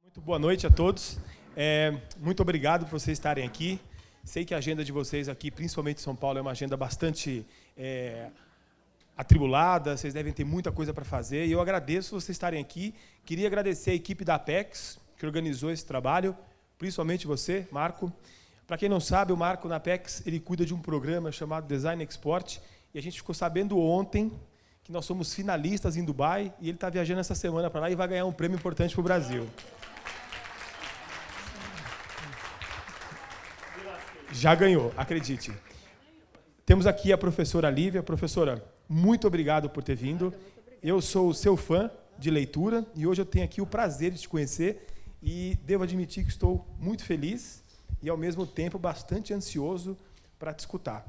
Muito boa noite a todos. Muito obrigado por vocês estarem aqui. Sei que a agenda de vocês aqui, principalmente em São Paulo, é uma agenda bastante atribulada, vocês devem ter muita coisa para fazer, e eu agradeço vocês estarem aqui. Queria agradecer a equipe da Apex, que organizou esse trabalho, principalmente você, Marco. Para quem não sabe, o Marco, na Apex, ele cuida de um programa chamado Design Export, e a gente ficou sabendo ontem que nós somos finalistas em Dubai, e ele está viajando essa semana para lá e vai ganhar um prêmio importante para o Brasil. Já ganhou, acredite. Temos aqui a professora Lívia. Professora, muito obrigado por ter vindo. Eu sou o seu fã de leitura e hoje eu tenho aqui o prazer de te conhecer e devo admitir que estou muito feliz e, ao mesmo tempo, bastante ansioso para te escutar.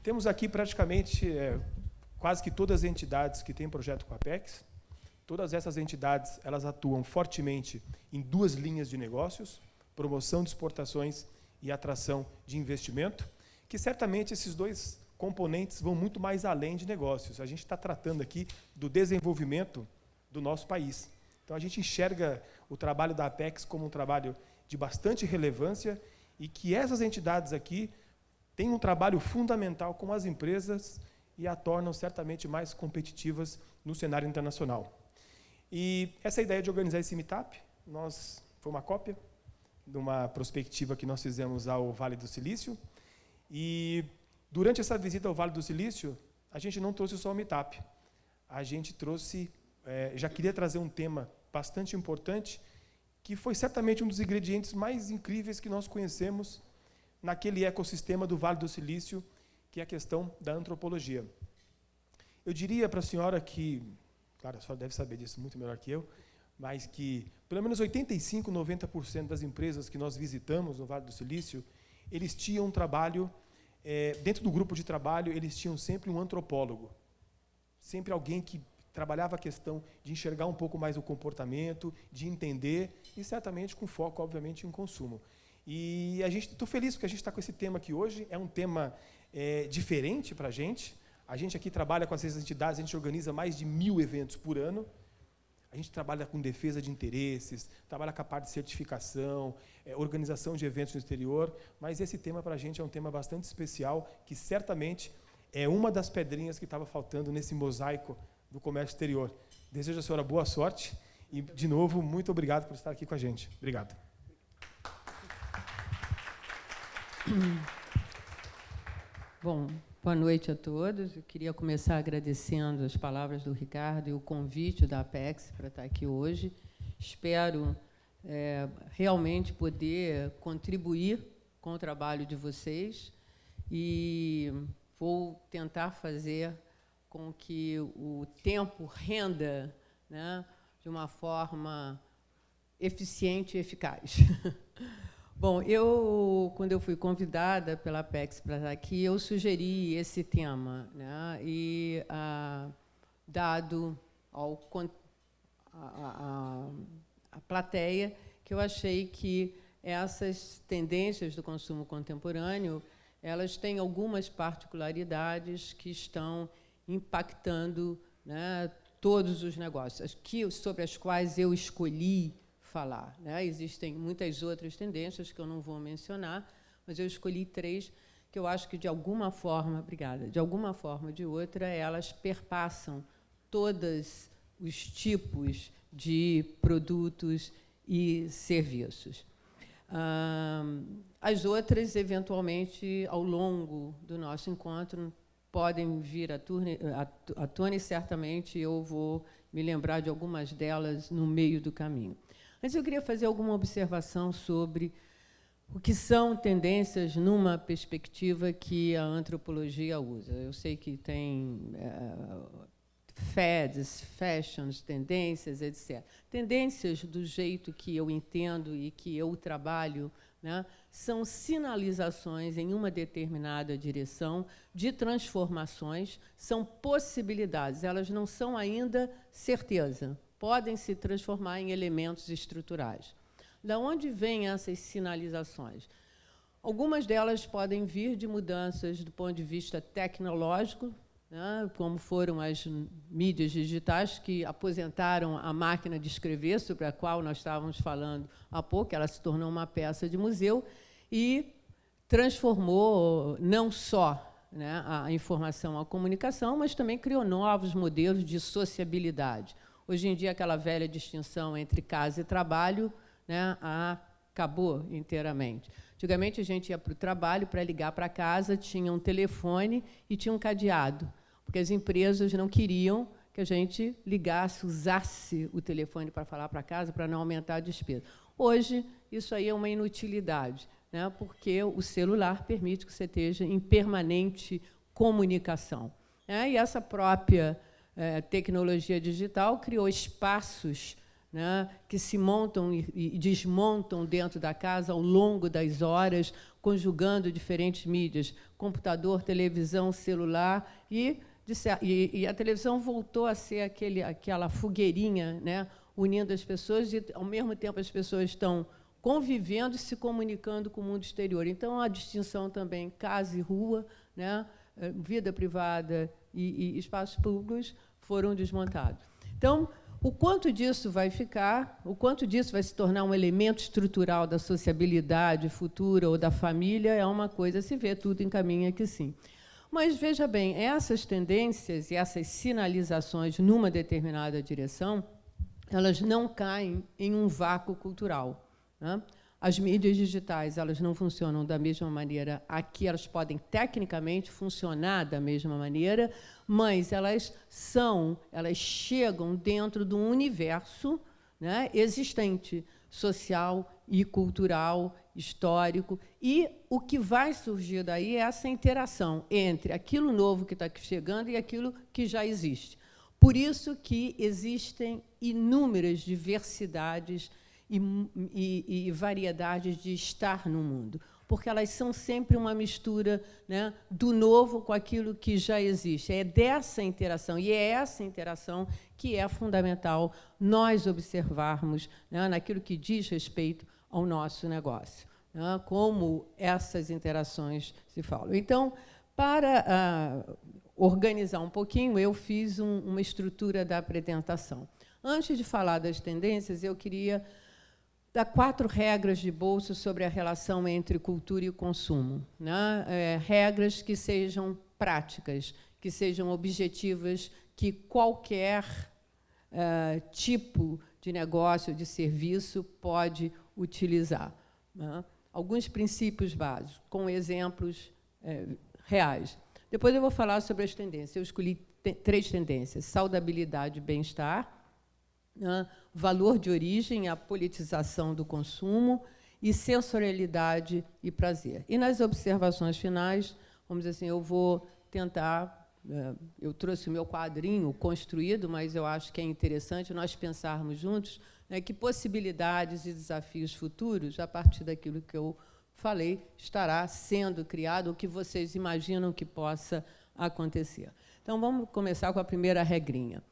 Temos aqui praticamente quase que todas as entidades que têm projeto com a Apex. Todas essas entidades elas atuam fortemente em duas linhas de negócios, promoção de exportações e atração de investimento, que certamente esses dois componentes vão muito mais além de negócios. A gente está tratando aqui do desenvolvimento do nosso país. Então, a gente enxerga o trabalho da Apex como um trabalho de bastante relevância e que essas entidades aqui têm um trabalho fundamental com as empresas e a tornam certamente mais competitivas no cenário internacional. E essa ideia de organizar esse meetup, foi uma cópia de uma prospectiva que nós fizemos ao Vale do Silício. E, durante essa visita ao Vale do Silício, a gente não trouxe só o meetup. A gente trouxe, já queria trazer um tema bastante importante, que foi certamente um dos ingredientes mais incríveis que nós conhecemos naquele ecossistema do Vale do Silício, que é a questão da antropologia. Eu diria para a senhora que, claro, a senhora deve saber disso muito melhor que eu, mas que pelo menos 85%, 90% das empresas que nós visitamos no Vale do Silício, eles tinham um trabalho, dentro do grupo de trabalho, eles tinham sempre um antropólogo, sempre alguém que trabalhava a questão de enxergar um pouco mais o comportamento, de entender, e certamente com foco, obviamente, em consumo. E estou feliz porque a gente está com esse tema aqui hoje, é um tema diferente para a gente aqui trabalha com essas entidades, a gente organiza mais de 1000 eventos por ano. A gente trabalha com defesa de interesses, trabalha com a parte de certificação, organização de eventos no exterior, mas esse tema para a gente é um tema bastante especial, que certamente é uma das pedrinhas que estava faltando nesse mosaico do comércio exterior. Desejo à senhora boa sorte e, de novo, muito obrigado por estar aqui com a gente. Obrigado. Bom, boa noite a todos. Eu queria começar agradecendo as palavras do Ricardo e o convite da Apex para estar aqui hoje. Espero realmente poder contribuir com o trabalho de vocês e vou tentar fazer com que o tempo renda, né, de uma forma eficiente e eficaz. Bom, quando eu fui convidada pela Apex para estar aqui, eu sugeri esse tema, né? E, dado a plateia, que eu achei que essas tendências do consumo contemporâneo, elas têm algumas particularidades que estão impactando, né, todos os negócios, sobre as quais eu escolhi falar, né? Existem muitas outras tendências que eu não vou mencionar, mas eu escolhi 3 que eu acho que, de alguma forma, obrigada, de alguma forma ou de outra, elas perpassam todos os tipos de produtos e serviços. As outras, eventualmente, ao longo do nosso encontro, podem vir à tona e, certamente, eu vou me lembrar de algumas delas no meio do caminho. Mas eu queria fazer alguma observação sobre o que são tendências numa perspectiva que a antropologia usa. Eu sei que tem fads, fashions, tendências, etc. Tendências, do jeito que eu entendo e que eu trabalho, né, são sinalizações em uma determinada direção de transformações, são possibilidades, elas não são ainda certeza, podem se transformar em elementos estruturais. Da onde vêm essas sinalizações? Algumas delas podem vir de mudanças do ponto de vista tecnológico, né, como foram as mídias digitais que aposentaram a máquina de escrever, sobre a qual nós estávamos falando há pouco. Ela se tornou uma peça de museu e transformou não só, né, a informação, a comunicação, mas também criou novos modelos de sociabilidade. Hoje em dia, aquela velha distinção entre casa e trabalho, né, acabou inteiramente. Antigamente, a gente ia para o trabalho, para ligar para casa, tinha um telefone e tinha um cadeado, porque as empresas não queriam que a gente ligasse, usasse o telefone para falar para casa, para não aumentar a despesa. Hoje, isso aí é uma inutilidade, né, porque o celular permite que você esteja em permanente comunicação. E essa própria tecnologia digital criou espaços, né, que se montam e desmontam dentro da casa ao longo das horas, conjugando diferentes mídias, computador, televisão, celular, e a televisão voltou a ser aquela fogueirinha, né, unindo as pessoas, e, ao mesmo tempo, as pessoas estão convivendo e se comunicando com o mundo exterior. Então, a distinção também casa e rua, né, vida privada e espaços públicos foram desmontados. Então, o quanto disso vai ficar, o quanto disso vai se tornar um elemento estrutural da sociabilidade futura ou da família, é uma coisa a se vê, tudo encaminha que sim. Mas, veja bem, essas tendências e essas sinalizações numa determinada direção, elas não caem em um vácuo cultural, né? As mídias digitais, elas não funcionam da mesma maneira aqui, elas podem, tecnicamente, funcionar da mesma maneira, mas elas chegam dentro de um universo, né, existente, social e cultural, histórico, e o que vai surgir daí é essa interação entre aquilo novo que está chegando e aquilo que já existe. Por isso que existem inúmeras diversidades e variedades de estar no mundo, porque elas são sempre uma mistura, né, do novo com aquilo que já existe. É dessa interação, e é essa interação que é fundamental nós observarmos, né, naquilo que diz respeito ao nosso negócio, né, como essas interações se falam. Então, para organizar um pouquinho, eu fiz uma estrutura da apresentação. Antes de falar das tendências, eu queria dar 4 regras de bolso sobre a relação entre cultura e consumo, né? Regras que sejam práticas, que sejam objetivas, que qualquer tipo de negócio, de serviço, pode utilizar, né? Alguns princípios básicos, com exemplos reais. Depois eu vou falar sobre as tendências. Eu escolhi 3 tendências: saudabilidade e bem-estar, valor de origem, a politização do consumo, e sensorialidade e prazer. E, nas observações finais, vamos dizer assim, eu vou tentar... Eu trouxe o meu quadrinho construído, mas eu acho que é interessante nós pensarmos juntos, né, que possibilidades e desafios futuros, a partir daquilo que eu falei, estará sendo criado, o que vocês imaginam que possa acontecer. Então, vamos começar com a primeira regrinha.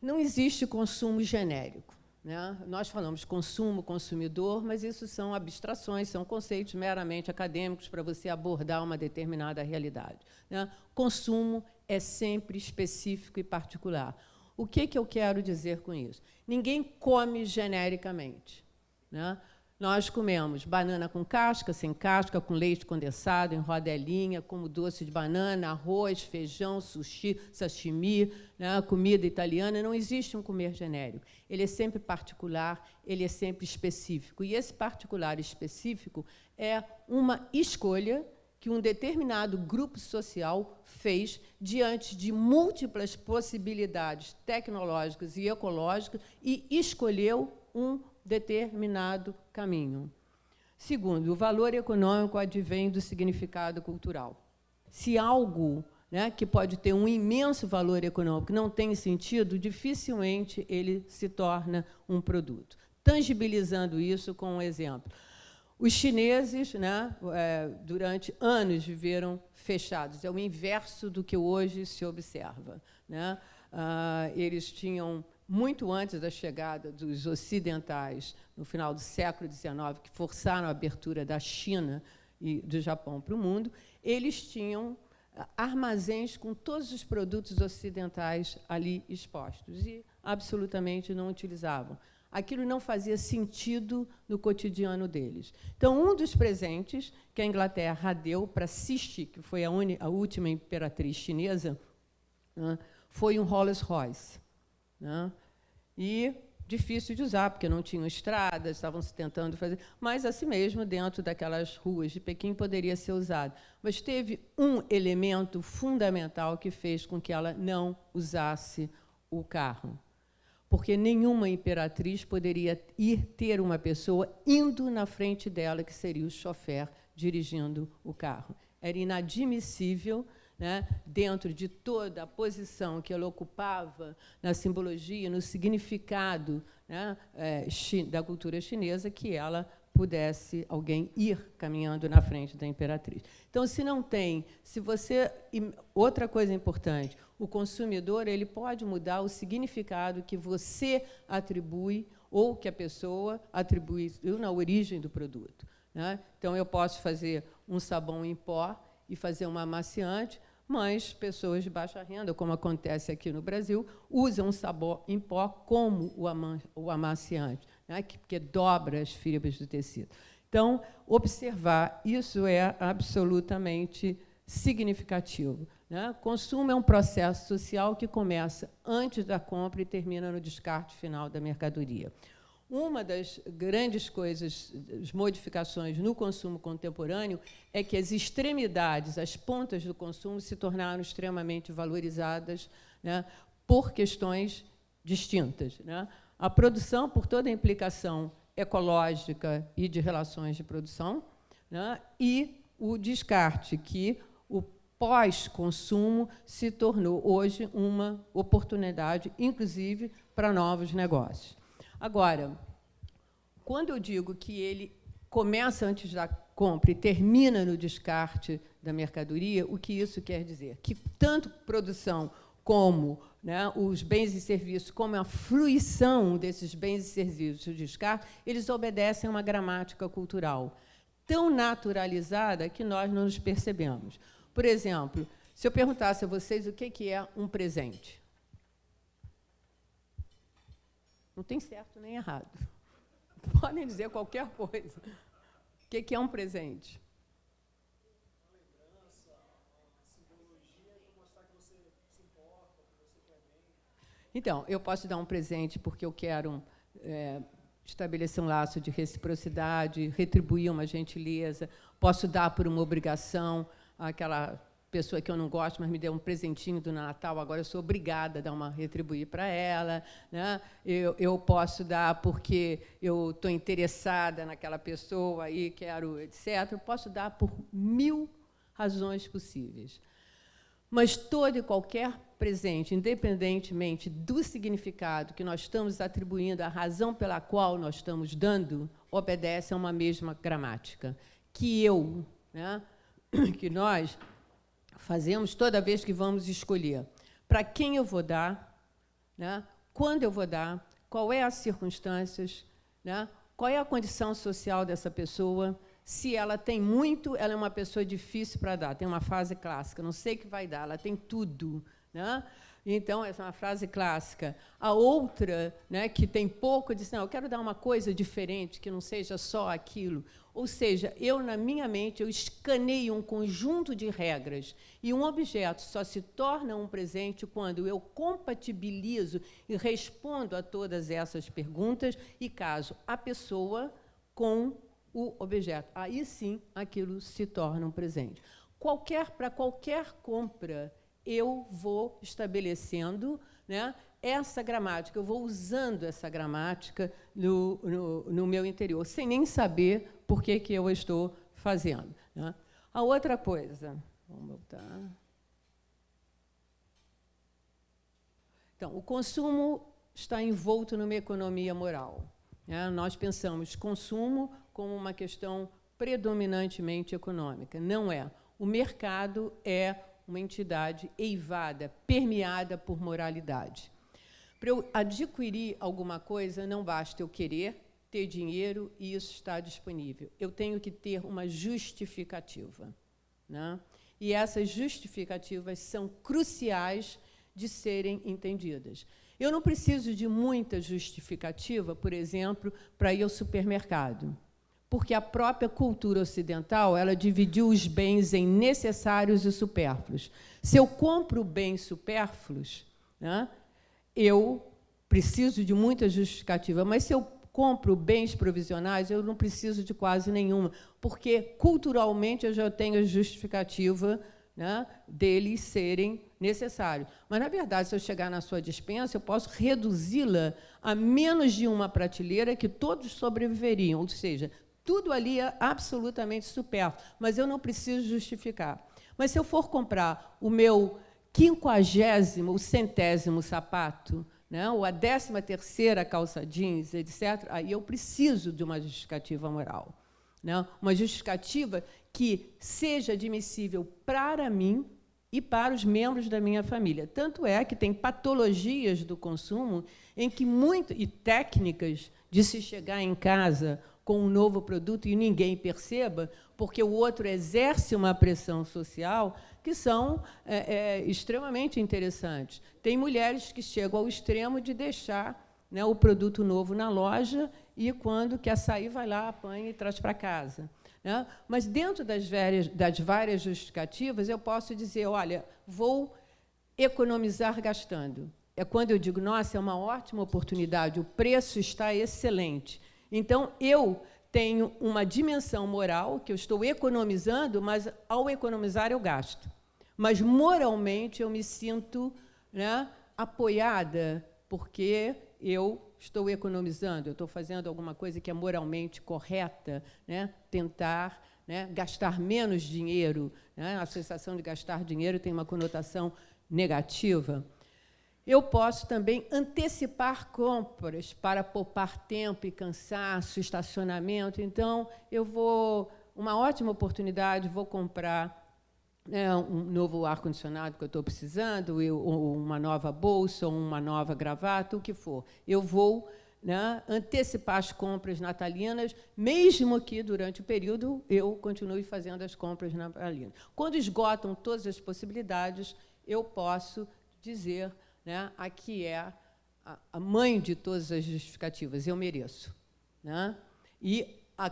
Não existe consumo genérico, né? Nós falamos consumo, consumidor, mas isso são abstrações, são conceitos meramente acadêmicos para você abordar uma determinada realidade, né? Consumo é sempre específico e particular. O que eu quero dizer com isso? Ninguém come genericamente, né? Nós comemos banana com casca, sem casca, com leite condensado, em rodelinha, como doce de banana, arroz, feijão, sushi, sashimi, né, comida italiana. Não existe um comer genérico. Ele é sempre particular, ele é sempre específico. E esse particular e específico é uma escolha que um determinado grupo social fez diante de múltiplas possibilidades tecnológicas e ecológicas e escolheu um determinado caminho. Segundo, o valor econômico advém do significado cultural. Se algo, né, que pode ter um imenso valor econômico não tem sentido, dificilmente ele se torna um produto. Tangibilizando isso com um exemplo. Os chineses, né, durante anos viveram fechados. É o inverso do que hoje se observa, né? Eles tinham, muito antes da chegada dos ocidentais, no final do século XIX, que forçaram a abertura da China e do Japão para o mundo, eles tinham armazéns com todos os produtos ocidentais ali expostos, e absolutamente não utilizavam. Aquilo não fazia sentido no cotidiano deles. Então, um dos presentes que a Inglaterra deu para Cixi, que foi a última imperatriz chinesa, né, foi um Rolls-Royce. Né? E difícil de usar, porque não tinham estradas, estavam se tentando fazer, mas, assim mesmo, dentro daquelas ruas de Pequim, poderia ser usado. Mas teve um elemento fundamental que fez com que ela não usasse o carro, porque nenhuma imperatriz poderia ter uma pessoa indo na frente dela, que seria o chofer dirigindo o carro. Era inadmissível, né, dentro de toda a posição que ela ocupava na simbologia, no significado, né, da cultura chinesa, que ela pudesse alguém ir caminhando na frente da imperatriz. Então, outra coisa importante, o consumidor ele pode mudar o significado que você atribui ou que a pessoa atribuiu na origem do produto. Né? Então, eu posso fazer um sabão em pó e fazer um amaciante, mas pessoas de baixa renda, como acontece aqui no Brasil, usam o sabão em pó como o amaciante, né? Porque dobra as fibras do tecido. Então, observar isso é absolutamente significativo. Né? Consumo é um processo social que começa antes da compra e termina no descarte final da mercadoria. Uma das grandes coisas, as modificações no consumo contemporâneo, é que as extremidades, as pontas do consumo, se tornaram extremamente valorizadas, né, por questões distintas. Né? A produção, por toda a implicação ecológica e de relações de produção, né, e o descarte, que o pós-consumo se tornou, hoje, uma oportunidade, inclusive, para novos negócios. Agora, quando eu digo que ele começa antes da compra e termina no descarte da mercadoria, o que isso quer dizer? Que tanto produção como, né, os bens e serviços, como a fruição desses bens e serviços de descarte, eles obedecem a uma gramática cultural tão naturalizada que nós não nos percebemos. Por exemplo, se eu perguntasse a vocês o que é um presente, não tem certo nem errado. Podem dizer qualquer coisa. O que é um presente? Uma lembrança, uma simbologia para mostrar que você se importa, que você quer bem. Então, eu posso dar um presente porque eu quero estabelecer um laço de reciprocidade, retribuir uma gentileza. Posso dar por uma obrigação àquela pessoa que eu não gosto, mas me deu um presentinho do Natal, agora eu sou obrigada a retribuir para ela. Né? Eu posso dar porque eu estou interessada naquela pessoa e quero, etc. Eu posso dar por 1000 razões possíveis. Mas todo e qualquer presente, independentemente do significado que nós estamos atribuindo, a razão pela qual nós estamos dando, obedece a uma mesma gramática, que que nós fazemos toda vez que vamos escolher para quem eu vou dar, né? Quando eu vou dar, qual é as circunstâncias, né? Qual é a condição social dessa pessoa, se ela tem muito, ela é uma pessoa difícil para dar. Tem uma frase clássica, não sei o que vai dar, ela tem tudo. Né? Então, essa é uma frase clássica. A outra, né, que tem pouco, diz, não, eu quero dar uma coisa diferente, que não seja só aquilo. Ou seja, na minha mente, eu escaneio um conjunto de regras, e um objeto só se torna um presente quando eu compatibilizo e respondo a todas essas perguntas e caso a pessoa com o objeto. Aí, sim, aquilo se torna um presente. Para qualquer compra, eu vou estabelecendo, né, essa gramática, eu vou usando essa gramática no meu interior, sem nem saber por que eu estou fazendo. Né? A outra coisa, vamos voltar. Então, o consumo está envolto numa economia moral. Né? Nós pensamos consumo como uma questão predominantemente econômica. Não é. O mercado é uma entidade eivada, permeada por moralidade. Para eu adquirir alguma coisa, não basta eu querer, ter dinheiro e isso está disponível. Eu tenho que ter uma justificativa. né? E essas justificativas são cruciais de serem entendidas. Eu não preciso de muita justificativa, por exemplo, para ir ao supermercado, porque a própria cultura ocidental ela dividiu os bens em necessários e supérfluos. Se eu compro bens supérfluos, né, eu preciso de muita justificativa, mas se eu compro bens provisionais, eu não preciso de quase nenhuma, porque, culturalmente, eu já tenho a justificativa, né, deles serem necessários. Mas, na verdade, se eu chegar na sua despensa, eu posso reduzi-la a menos de uma prateleira que todos sobreviveriam, ou seja, tudo ali é absolutamente supérfluo, mas eu não preciso justificar. Mas, se eu for comprar o meu 50º, o 100º sapato, né, ou a 13ª calça jeans, etc., aí eu preciso de uma justificativa moral, né, uma justificativa que seja admissível para mim e para os membros da minha família. Tanto é que tem patologias do consumo em que e técnicas de se chegar em casa com um novo produto e ninguém perceba, porque o outro exerce uma pressão social, que são extremamente interessantes. Tem mulheres que chegam ao extremo de deixar, né, o produto novo na loja e, quando quer sair, vai lá, apanha e traz para casa, né? Mas, dentro das várias justificativas, eu posso dizer, olha, vou economizar gastando. É quando eu digo, nossa, é uma ótima oportunidade, o preço está excelente. Então, eu tenho uma dimensão moral, que eu estou economizando, mas, ao economizar, eu gasto. Mas, moralmente, eu me sinto, né, apoiada, porque eu estou economizando, eu estou fazendo alguma coisa que é moralmente correta, né, tentar, né, gastar menos dinheiro, né, a sensação de gastar dinheiro tem uma conotação negativa. Eu posso também antecipar compras para poupar tempo e cansaço, estacionamento. Então, uma ótima oportunidade, vou comprar, né, um novo ar-condicionado que eu estou precisando, ou uma nova bolsa, ou uma nova gravata, o que for. Eu vou, né, antecipar as compras natalinas, mesmo que, durante o período, eu continue fazendo as compras natalinas. Quando esgotam todas as possibilidades, eu posso dizer, né, aqui é a mãe de todas as justificativas, eu mereço, né? E há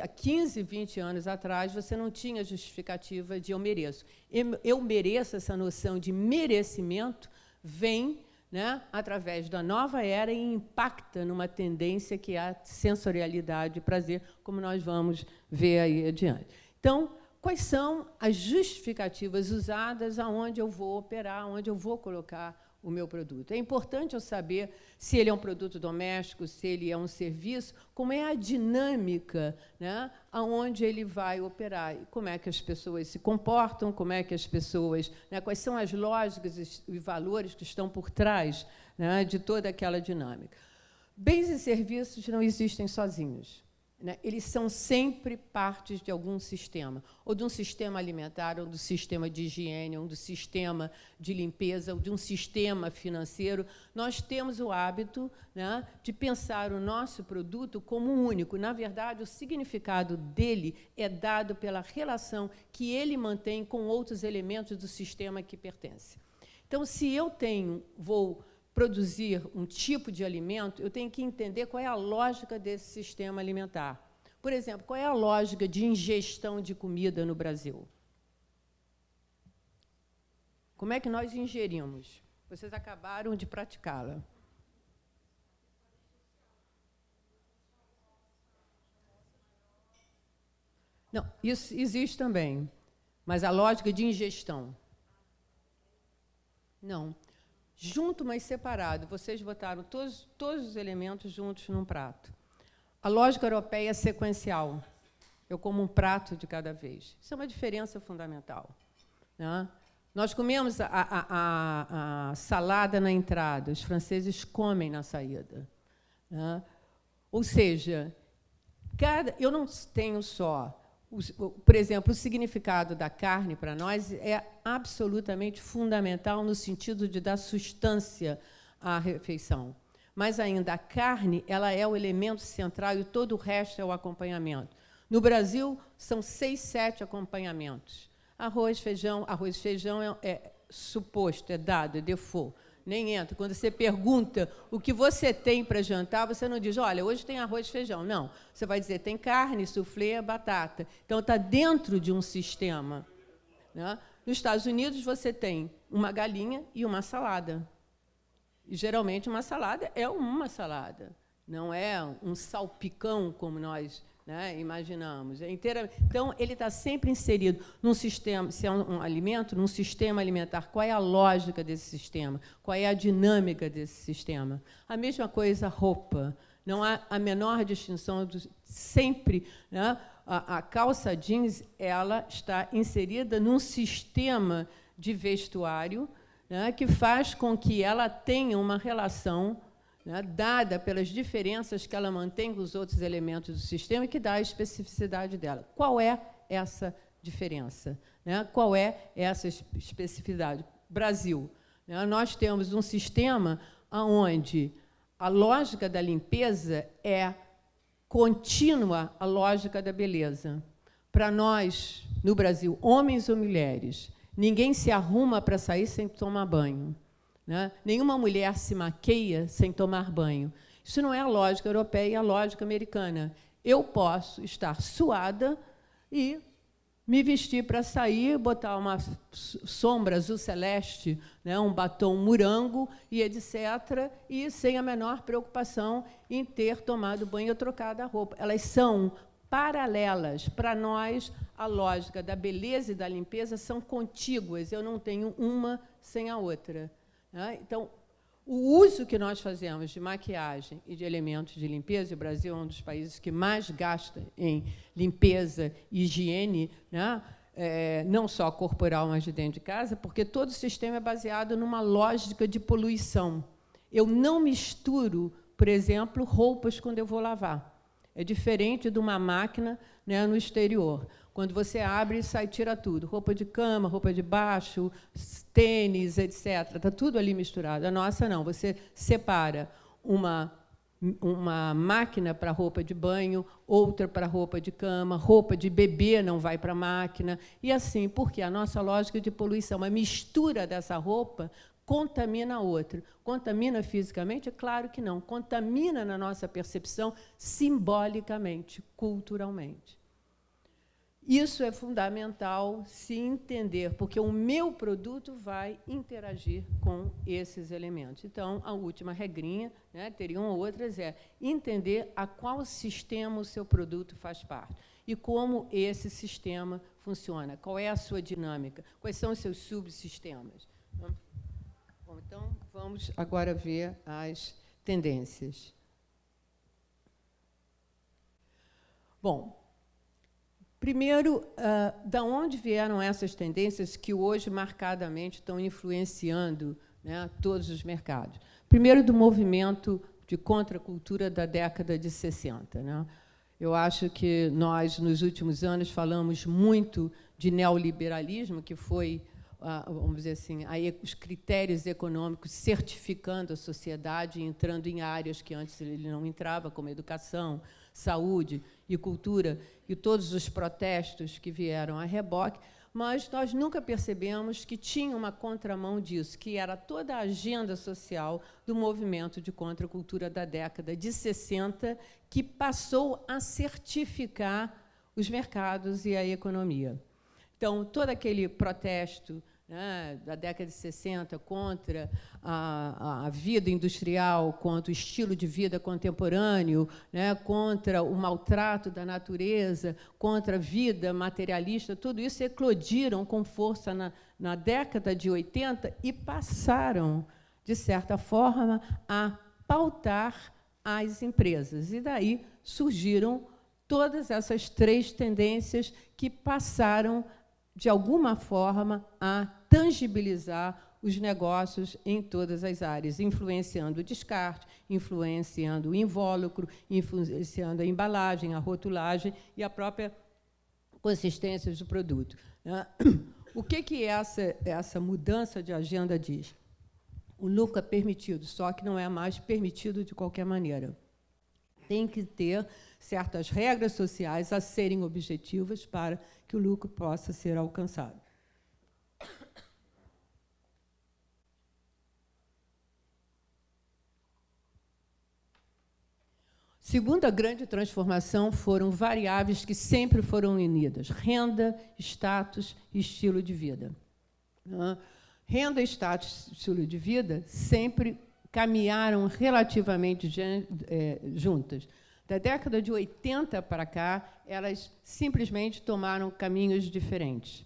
15, 20 anos atrás, você não tinha justificativa de eu mereço. Eu mereço, essa noção de merecimento vem, né, através da nova era e impacta numa tendência que é a sensorialidade e prazer, como nós vamos ver aí adiante. Então, quais são as justificativas usadas aonde eu vou operar, onde eu vou colocar o meu produto? É importante eu saber se ele é um produto doméstico, se ele é um serviço, como é a dinâmica, né, aonde ele vai operar, e como é que as pessoas se comportam, como é que as pessoas, né, quais são as lógicas e valores que estão por trás, né, de toda aquela dinâmica. Bens e serviços não existem sozinhos, né? Eles são sempre partes de algum sistema, ou de um sistema alimentar, ou do sistema de higiene, ou do sistema de limpeza, ou de um sistema financeiro. Nós temos o hábito, né, de pensar o nosso produto como único. Na verdade, o significado dele é dado pela relação que ele mantém com outros elementos do sistema que pertence. Então, se eu vou produzir um tipo de alimento, eu tenho que entender qual é a lógica desse sistema alimentar. Por exemplo, qual é a lógica de ingestão de comida no Brasil? Como é que nós ingerimos? Vocês acabaram de praticá-la. Não, isso existe também, mas a lógica de ingestão. Não. Junto, mas separado. Vocês botaram todos os elementos juntos num prato. A lógica europeia é sequencial. Eu como um prato de cada vez. Isso é uma diferença fundamental, né? Nós comemos a salada na entrada, os franceses comem na saída, né? Ou seja, eu não tenho só... Por exemplo, o significado da carne, para nós, é absolutamente fundamental no sentido de dar sustância à refeição. Mas, ainda, a carne ela é o elemento central e todo o resto é o acompanhamento. No Brasil, são 6, 7 acompanhamentos. Arroz e feijão é suposto, é dado, é default. Nem entra. Quando você pergunta o que você tem para jantar, você não diz, olha, hoje tem arroz e feijão. Não. Você vai dizer, tem carne, soufflé, batata. Então, está dentro de um sistema. Né? Nos Estados Unidos, você tem uma galinha e uma salada. E, geralmente, uma salada é uma salada. Não é um salpicão, como nós, né, imaginamos. Então, ele está sempre inserido num sistema, se é um alimento, num sistema alimentar. Qual é a lógica desse sistema? Qual é a dinâmica desse sistema? A mesma coisa, roupa. Não há a menor distinção, sempre, né, a calça jeans ela está inserida num sistema de vestuário, né, que faz com que ela tenha uma relação, né, dada pelas diferenças que ela mantém com os outros elementos do sistema e que dá a especificidade dela. Qual é essa diferença? Né? Qual é essa especificidade? Brasil. Né? Nós temos um sistema onde a lógica da limpeza é contínua à lógica da beleza. Para nós, no Brasil, homens ou mulheres, ninguém se arruma para sair sem tomar banho. Né? Nenhuma mulher se maqueia sem tomar banho. Isso não é a lógica europeia, é a lógica americana. Eu posso estar suada e me vestir para sair, botar uma sombra azul celeste, né, um batom morango e etc., e sem a menor preocupação em ter tomado banho ou trocado a roupa. Elas são paralelas. Para nós, a lógica da beleza e da limpeza são contíguas. Eu não tenho uma sem a outra. Então, o uso que nós fazemos de maquiagem e de elementos de limpeza, e o Brasil é um dos países que mais gasta em limpeza e higiene, né? Não só corporal, mas de dentro de casa, porque todo o sistema é baseado numa lógica de poluição. Eu não misturo, por exemplo, roupas quando eu vou lavar. É diferente de uma máquina, né, no exterior. Quando você abre e sai, tira tudo. Roupa de cama, roupa de baixo, tênis, etc. Está tudo ali misturado. A nossa, não. Você separa uma máquina para roupa de banho, outra para roupa de cama, roupa de bebê não vai para a máquina. E assim, porque a nossa lógica de poluição, a mistura dessa roupa contamina a outra. Contamina fisicamente? É claro que não. Contamina na nossa percepção simbolicamente, culturalmente. Isso é fundamental se entender, porque o meu produto vai interagir com esses elementos. Então, a última regrinha, né, teriam outras, é entender a qual sistema o seu produto faz parte e como esse sistema funciona, qual é a sua dinâmica, quais são os seus subsistemas. Bom, então, vamos agora ver as tendências. Bom, primeiro, da onde vieram essas tendências que hoje marcadamente estão influenciando, né, todos os mercados? Primeiro, do movimento de contracultura da década de 60. Né? Eu acho que nós, nos últimos anos, falamos muito de neoliberalismo, que foi, vamos dizer assim, aí os critérios econômicos certificando a sociedade, entrando em áreas que antes ele não entrava, como educação, saúde e cultura, e todos os protestos que vieram a reboque, mas nós nunca percebemos que tinha uma contramão disso, que era toda a agenda social do movimento de contracultura da década de 60, que passou a certificar os mercados e a economia. Então, todo aquele protesto, né, da década de 60 contra a vida industrial, contra o estilo de vida contemporâneo, né, contra o maltrato da natureza, contra a vida materialista, tudo isso eclodiram com força na década de 80 e passaram, de certa forma, a pautar as empresas. E daí surgiram todas essas três tendências que passaram, de alguma forma, a tangibilizar os negócios em todas as áreas, influenciando o descarte, influenciando o invólucro, influenciando a embalagem, a rotulagem e a própria consistência do produto. O que essa mudança de agenda diz? O lucro é permitido, só que não é mais permitido de qualquer maneira. Tem que ter certas regras sociais a serem objetivas para que o lucro possa ser alcançado. Segunda grande transformação foram variáveis que sempre foram unidas: renda, status e estilo de vida. Renda, status e estilo de vida sempre caminharam relativamente juntas. Da década de 80 para cá, elas simplesmente tomaram caminhos diferentes.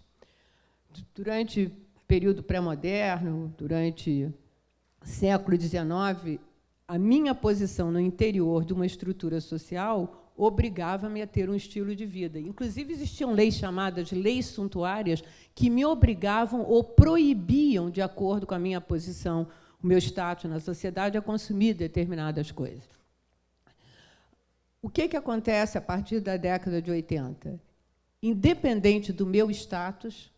Durante o período pré-moderno, durante o século XIX, a minha posição no interior de uma estrutura social obrigava-me a ter um estilo de vida. Inclusive, existiam leis chamadas leis suntuárias que me obrigavam ou proibiam, de acordo com a minha posição, o meu status na sociedade, a consumir determinadas coisas. O que acontece a partir da década de 80? Independente do meu status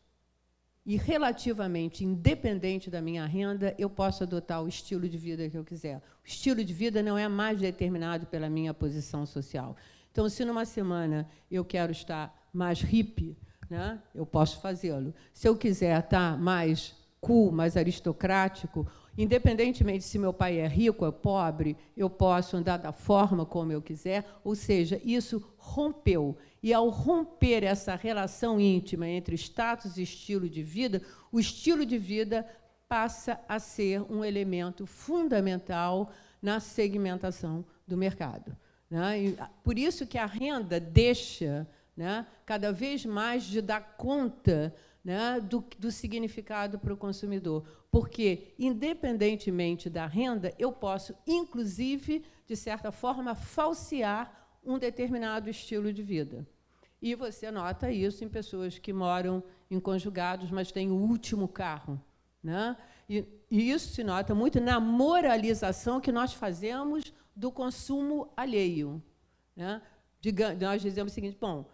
e relativamente independente da minha renda, eu posso adotar o estilo de vida que eu quiser. O estilo de vida não é mais determinado pela minha posição social. Então, se numa semana eu quero estar mais hippie, né, eu posso fazê-lo. Se eu quiser estar mais cool, mais aristocrático, independentemente se meu pai é rico ou pobre, eu posso andar da forma como eu quiser, ou seja, isso rompeu. E, ao romper essa relação íntima entre status e estilo de vida, o estilo de vida passa a ser um elemento fundamental na segmentação do mercado. Né? E, por isso que a renda deixa, né, cada vez mais de dar conta, né, do significado para o consumidor, porque, independentemente da renda, eu posso, inclusive, de certa forma, falsear um determinado estilo de vida. E você nota isso em pessoas que moram em conjugados, mas têm o último carro. Né? E isso se nota muito na moralização que nós fazemos do consumo alheio. Né? Nós dizemos o seguinte: bom,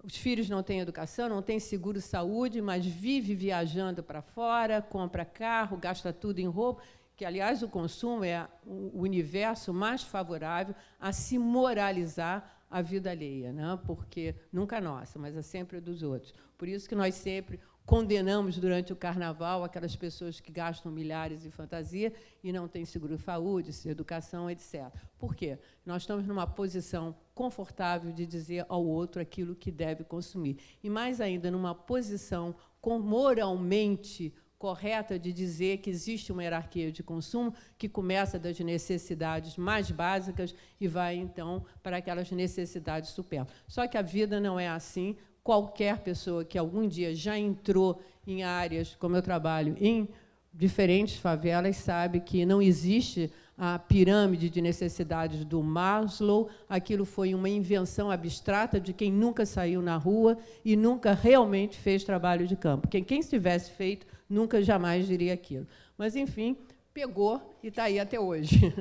os filhos não têm educação, não têm seguro-saúde, mas vive viajando para fora, compra carro, gasta tudo em roupa, que, aliás, o consumo é o universo mais favorável a se moralizar a vida alheia, né? Porque nunca a nossa, mas é sempre a dos outros. Por isso que nós sempre condenamos, durante o Carnaval, aquelas pessoas que gastam milhares em fantasia e não têm seguro-saúde, educação, etc. Por quê? Nós estamos numa posição confortável de dizer ao outro aquilo que deve consumir. E, mais ainda, numa posição moralmente correta de dizer que existe uma hierarquia de consumo que começa das necessidades mais básicas e vai, então, para aquelas necessidades supérfluas. Só que a vida não é assim. Qualquer pessoa que algum dia já entrou em áreas, como eu trabalho, em diferentes favelas, sabe que não existe a pirâmide de necessidades do Maslow. Aquilo foi uma invenção abstrata de quem nunca saiu na rua e nunca realmente fez trabalho de campo. Quem tivesse feito, nunca jamais diria aquilo. Mas, enfim, pegou e está aí até hoje.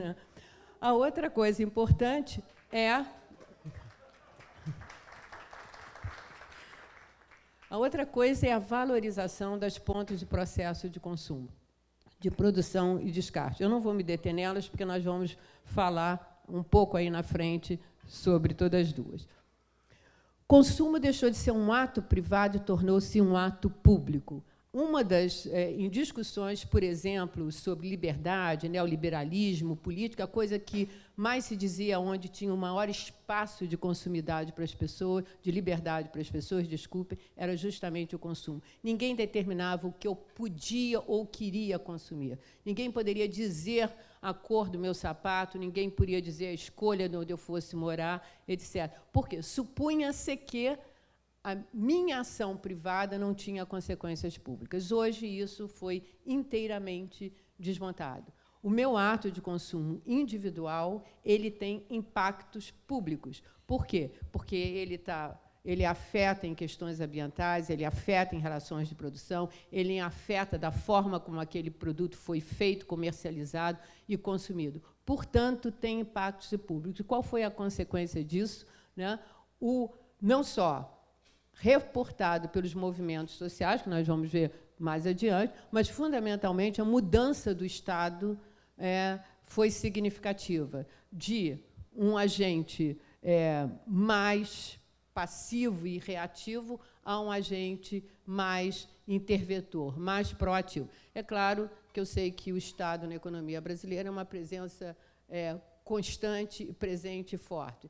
A outra coisa importante é a valorização das pontas de processo de consumo, de produção e descarte. Eu não vou me deter nelas, porque nós vamos falar um pouco aí na frente sobre todas as duas. Consumo deixou de ser um ato privado e tornou-se um ato público. Uma das em discussões, por exemplo, sobre liberdade, neoliberalismo, política, a coisa que mais se dizia onde tinha o maior espaço de consumidade para as pessoas, de liberdade para as pessoas, desculpe, era justamente o consumo. Ninguém determinava o que eu podia ou queria consumir. Ninguém poderia dizer a cor do meu sapato, ninguém poderia dizer a escolha de onde eu fosse morar, etc. Porque supunha-se que a minha ação privada não tinha consequências públicas. Hoje, isso foi inteiramente desmontado. O meu ato de consumo individual, ele tem impactos públicos. Por quê? Porque ele afeta em questões ambientais, ele afeta em relações de produção, ele afeta da forma como aquele produto foi feito, comercializado e consumido. Portanto, tem impactos públicos. E qual foi a consequência disso? Né? Não só reportado pelos movimentos sociais, que nós vamos ver mais adiante, mas, fundamentalmente, a mudança do Estado foi significativa, de um agente mais passivo e reativo a um agente mais interventor, mais proativo. É claro que eu sei que o Estado na economia brasileira é uma presença constante, presente e forte,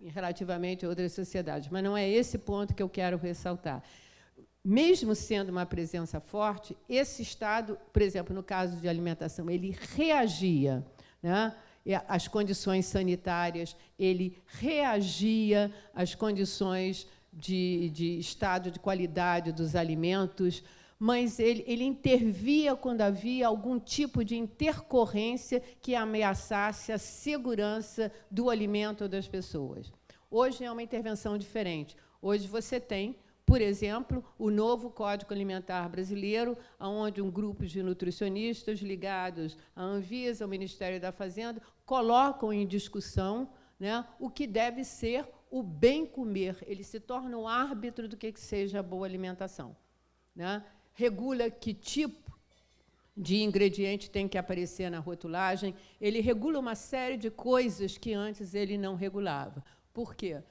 relativamente a outras sociedades. Mas não é esse ponto que eu quero ressaltar. Mesmo sendo uma presença forte, esse Estado, por exemplo, no caso de alimentação, ele reagia, né, às condições sanitárias, ele reagia às condições de estado de qualidade dos alimentos, mas ele intervia quando havia algum tipo de intercorrência que ameaçasse a segurança do alimento das pessoas. Hoje é uma intervenção diferente. Hoje você tem, por exemplo, o novo Código Alimentar Brasileiro, onde um grupo de nutricionistas ligados à Anvisa, ao Ministério da Fazenda, colocam em discussão, né, o que deve ser o bem comer. Ele se torna o árbitro do que seja a boa alimentação, né? Regula que tipo de ingrediente tem que aparecer na rotulagem, ele regula uma série de coisas que antes ele não regulava. Por quê?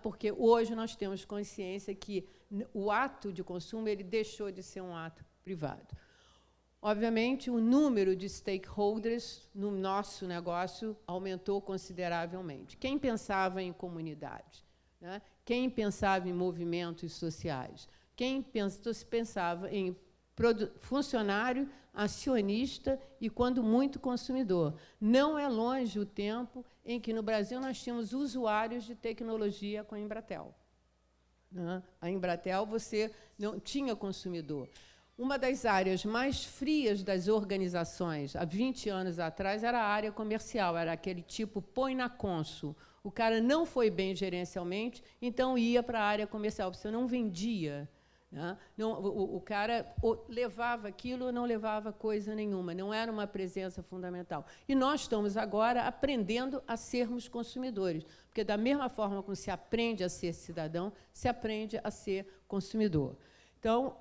Porque hoje nós temos consciência que o ato de consumo ele deixou de ser um ato privado. Obviamente, o número de stakeholders no nosso negócio aumentou consideravelmente. Quem pensava em comunidade? Né? Quem pensava em movimentos sociais? Quem pensava em funcionário, acionista e, quando muito, consumidor. Não é longe o tempo em que, no Brasil, nós tínhamos usuários de tecnologia com a Embratel. A Embratel, você não tinha consumidor. Uma das áreas mais frias das organizações, há 20 anos atrás, era a área comercial, era aquele tipo põe na conso. O cara não foi bem gerencialmente, então ia para a área comercial, você não vendia. Não, o cara levava aquilo ou não levava coisa nenhuma, não era uma presença fundamental. E nós estamos agora aprendendo a sermos consumidores, porque, da mesma forma como se aprende a ser cidadão, se aprende a ser consumidor. Então,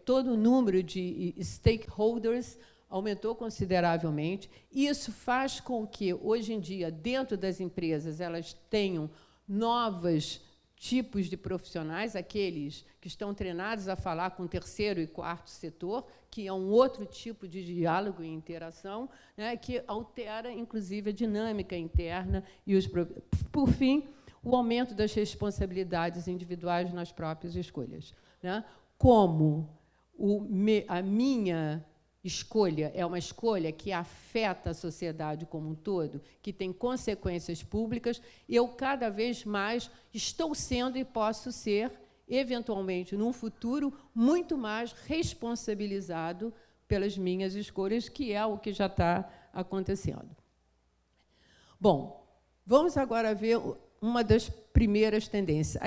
todo o número de stakeholders aumentou consideravelmente. Isso faz com que, hoje em dia, dentro das empresas, elas tenham novos tipos de profissionais, aqueles que estão treinados a falar com o terceiro e quarto setor, que é um outro tipo de diálogo e interação, né, que altera, inclusive, a dinâmica interna e por fim, o aumento das responsabilidades individuais nas próprias escolhas, né? Como a minha escolha é uma escolha que afeta a sociedade como um todo, que tem consequências públicas, eu, cada vez mais, estou sendo e posso ser, eventualmente, num futuro, muito mais responsabilizado pelas minhas escolhas, que é o que já está acontecendo. Bom, vamos agora ver uma das primeiras tendências.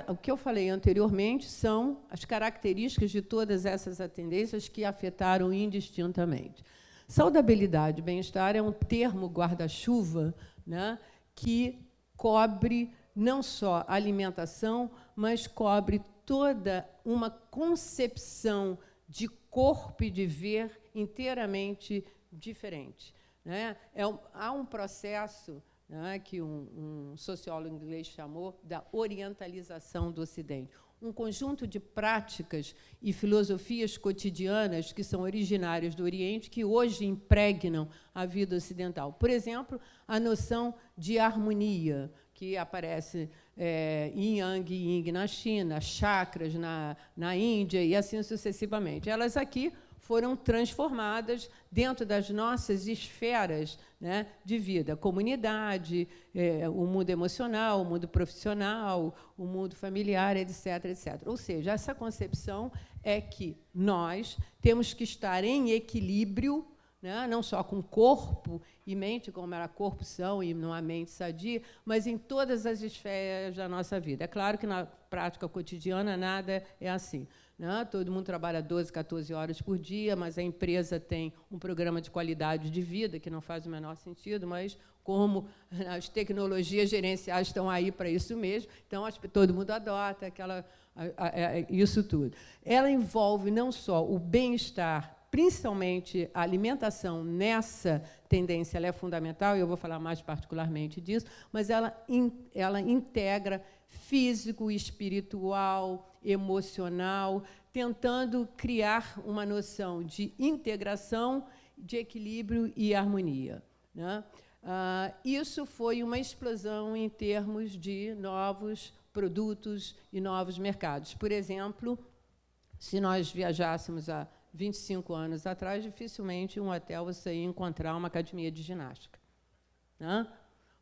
O que eu falei anteriormente são as características de todas essas tendências que afetaram indistintamente. Saudabilidade e bem-estar é um termo guarda-chuva, né, que cobre não só a alimentação, mas cobre toda uma concepção de corpo e de ver inteiramente diferente, né? Há um processo, né, que um sociólogo inglês chamou da orientalização do Ocidente. Um conjunto de práticas e filosofias cotidianas que são originárias do Oriente, que hoje impregnam a vida ocidental. Por exemplo, a noção de harmonia, que aparece em Yang e Ying na China, chakras na Índia e assim sucessivamente. Elas aqui foram transformadas dentro das nossas esferas, né, de vida, comunidade, o mundo emocional, o mundo profissional, o mundo familiar, etc., etc. Ou seja, essa concepção é que nós temos que estar em equilíbrio, né, não só com corpo e mente, como era corpo são e numa mente sadia, mas em todas as esferas da nossa vida. É claro que, na prática cotidiana, nada é assim, né? Todo mundo trabalha 12, 14 horas por dia, mas a empresa tem um programa de qualidade de vida, que não faz o menor sentido, mas como as tecnologias gerenciais estão aí para isso mesmo, então todo mundo adota isso tudo. Ela envolve não só o bem-estar, principalmente a alimentação nessa tendência, ela é fundamental, e eu vou falar mais particularmente disso, mas ela integra físico, espiritual, emocional, tentando criar uma noção de integração, de equilíbrio e harmonia. né? Isso foi uma explosão em termos de novos produtos e novos mercados. Por exemplo, se nós viajássemos há 25 anos atrás, dificilmente em um hotel você ia encontrar uma academia de ginástica, né?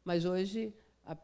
Mas hoje,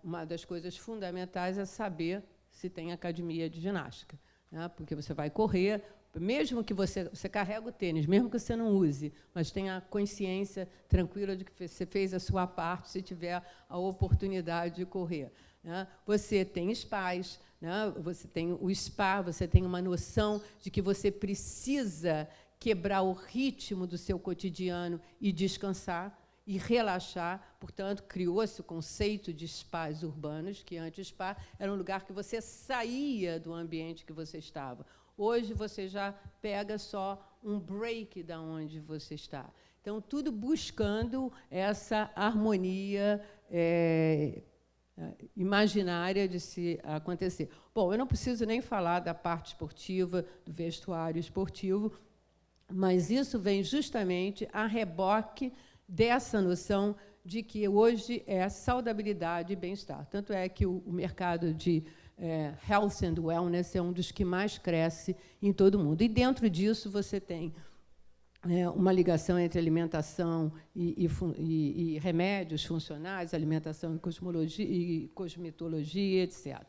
uma das coisas fundamentais é saber se tem academia de ginástica, né? Porque você vai correr, mesmo que você carrega o tênis, mesmo que você não use, mas tenha a consciência tranquila de que você fez a sua parte, se tiver a oportunidade de correr, né? Você tem spas, né? Você tem o spa, você tem uma noção de que você precisa quebrar o ritmo do seu cotidiano e descansar e relaxar. Portanto, criou-se o conceito de spas urbanos, que antes spa era um lugar que você saía do ambiente que você estava. Hoje você já pega só um break da onde você está. Então, tudo buscando essa harmonia imaginária de se acontecer. Bom, eu não preciso nem falar da parte esportiva, do vestuário esportivo, mas isso vem justamente a reboque dessa noção de que hoje é saudabilidade e bem-estar. Tanto é que o mercado de health and wellness é um dos que mais cresce em todo o mundo. E, dentro disso, você tem uma ligação entre alimentação e remédios funcionais, alimentação e cosmetologia, etc.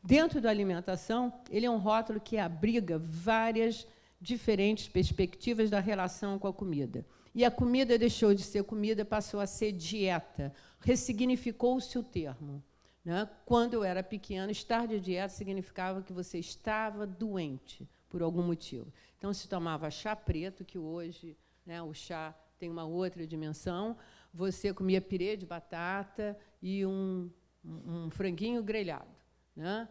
Dentro da alimentação, ele é um rótulo que abriga várias diferentes perspectivas da relação com a comida. E a comida deixou de ser comida, passou a ser dieta. Ressignificou-se o termo, né? Quando eu era pequena, estar de dieta significava que você estava doente, por algum motivo. Então, se tomava chá preto, que hoje, né, o chá tem uma outra dimensão, você comia pirê de batata e um franguinho grelhado, né?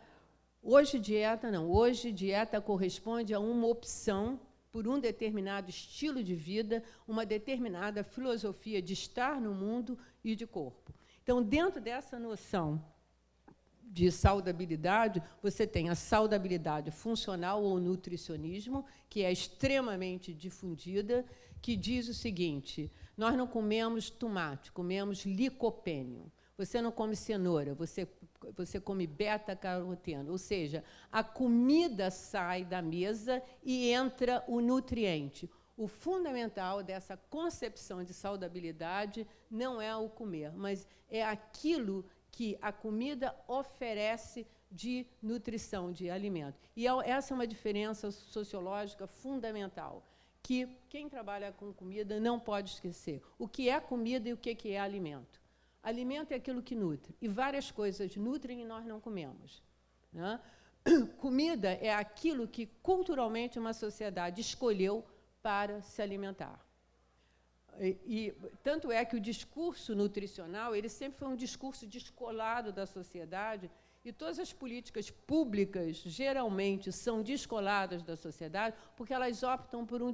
Hoje, dieta não. Hoje, dieta corresponde a uma opção por um determinado estilo de vida, uma determinada filosofia de estar no mundo e de corpo. Então, dentro dessa noção de saudabilidade, você tem a saudabilidade funcional ou nutricionismo, que é extremamente difundida, que diz o seguinte: nós não comemos tomate, comemos licopênio. Você não come cenoura, você come beta-caroteno, ou seja, a comida sai da mesa e entra o nutriente. O fundamental dessa concepção de saudabilidade não é o comer, mas é aquilo que a comida oferece de nutrição, de alimento. E essa é uma diferença sociológica fundamental, que quem trabalha com comida não pode esquecer. O que é comida e o que é alimento. Alimento é aquilo que nutre, e várias coisas nutrem e nós não comemos, né? Comida é aquilo que, culturalmente, uma sociedade escolheu para se alimentar. Tanto é que o discurso nutricional ele sempre foi um discurso descolado da sociedade, e todas as políticas públicas, geralmente, são descoladas da sociedade porque elas optam por um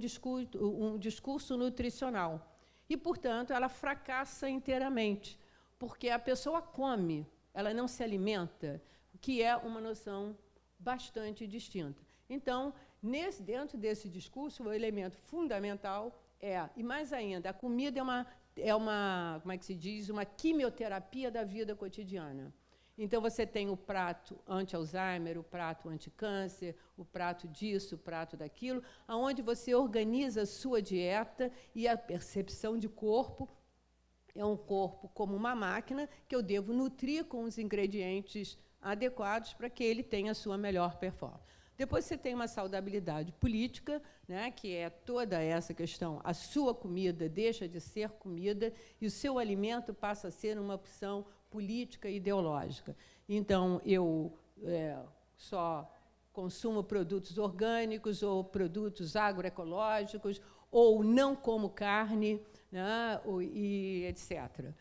discurso nutricional. E, portanto, ela fracassa inteiramente, porque a pessoa come, ela não se alimenta, que é uma noção bastante distinta. Então, dentro desse discurso, o elemento fundamental e mais ainda, a comida é uma, como é que se diz, uma quimioterapia da vida cotidiana. Então, você tem o prato anti-Alzheimer, o prato anti-câncer, o prato disso, o prato daquilo, onde você organiza a sua dieta e a percepção de corpo. É um corpo como uma máquina que eu devo nutrir com os ingredientes adequados para que ele tenha a sua melhor performance. Depois você tem uma saudabilidade política, né, que é toda essa questão. A sua comida deixa de ser comida e o seu alimento passa a ser uma opção política e ideológica. Então, eu só consumo produtos orgânicos ou produtos agroecológicos, ou não como carne, né, e etc.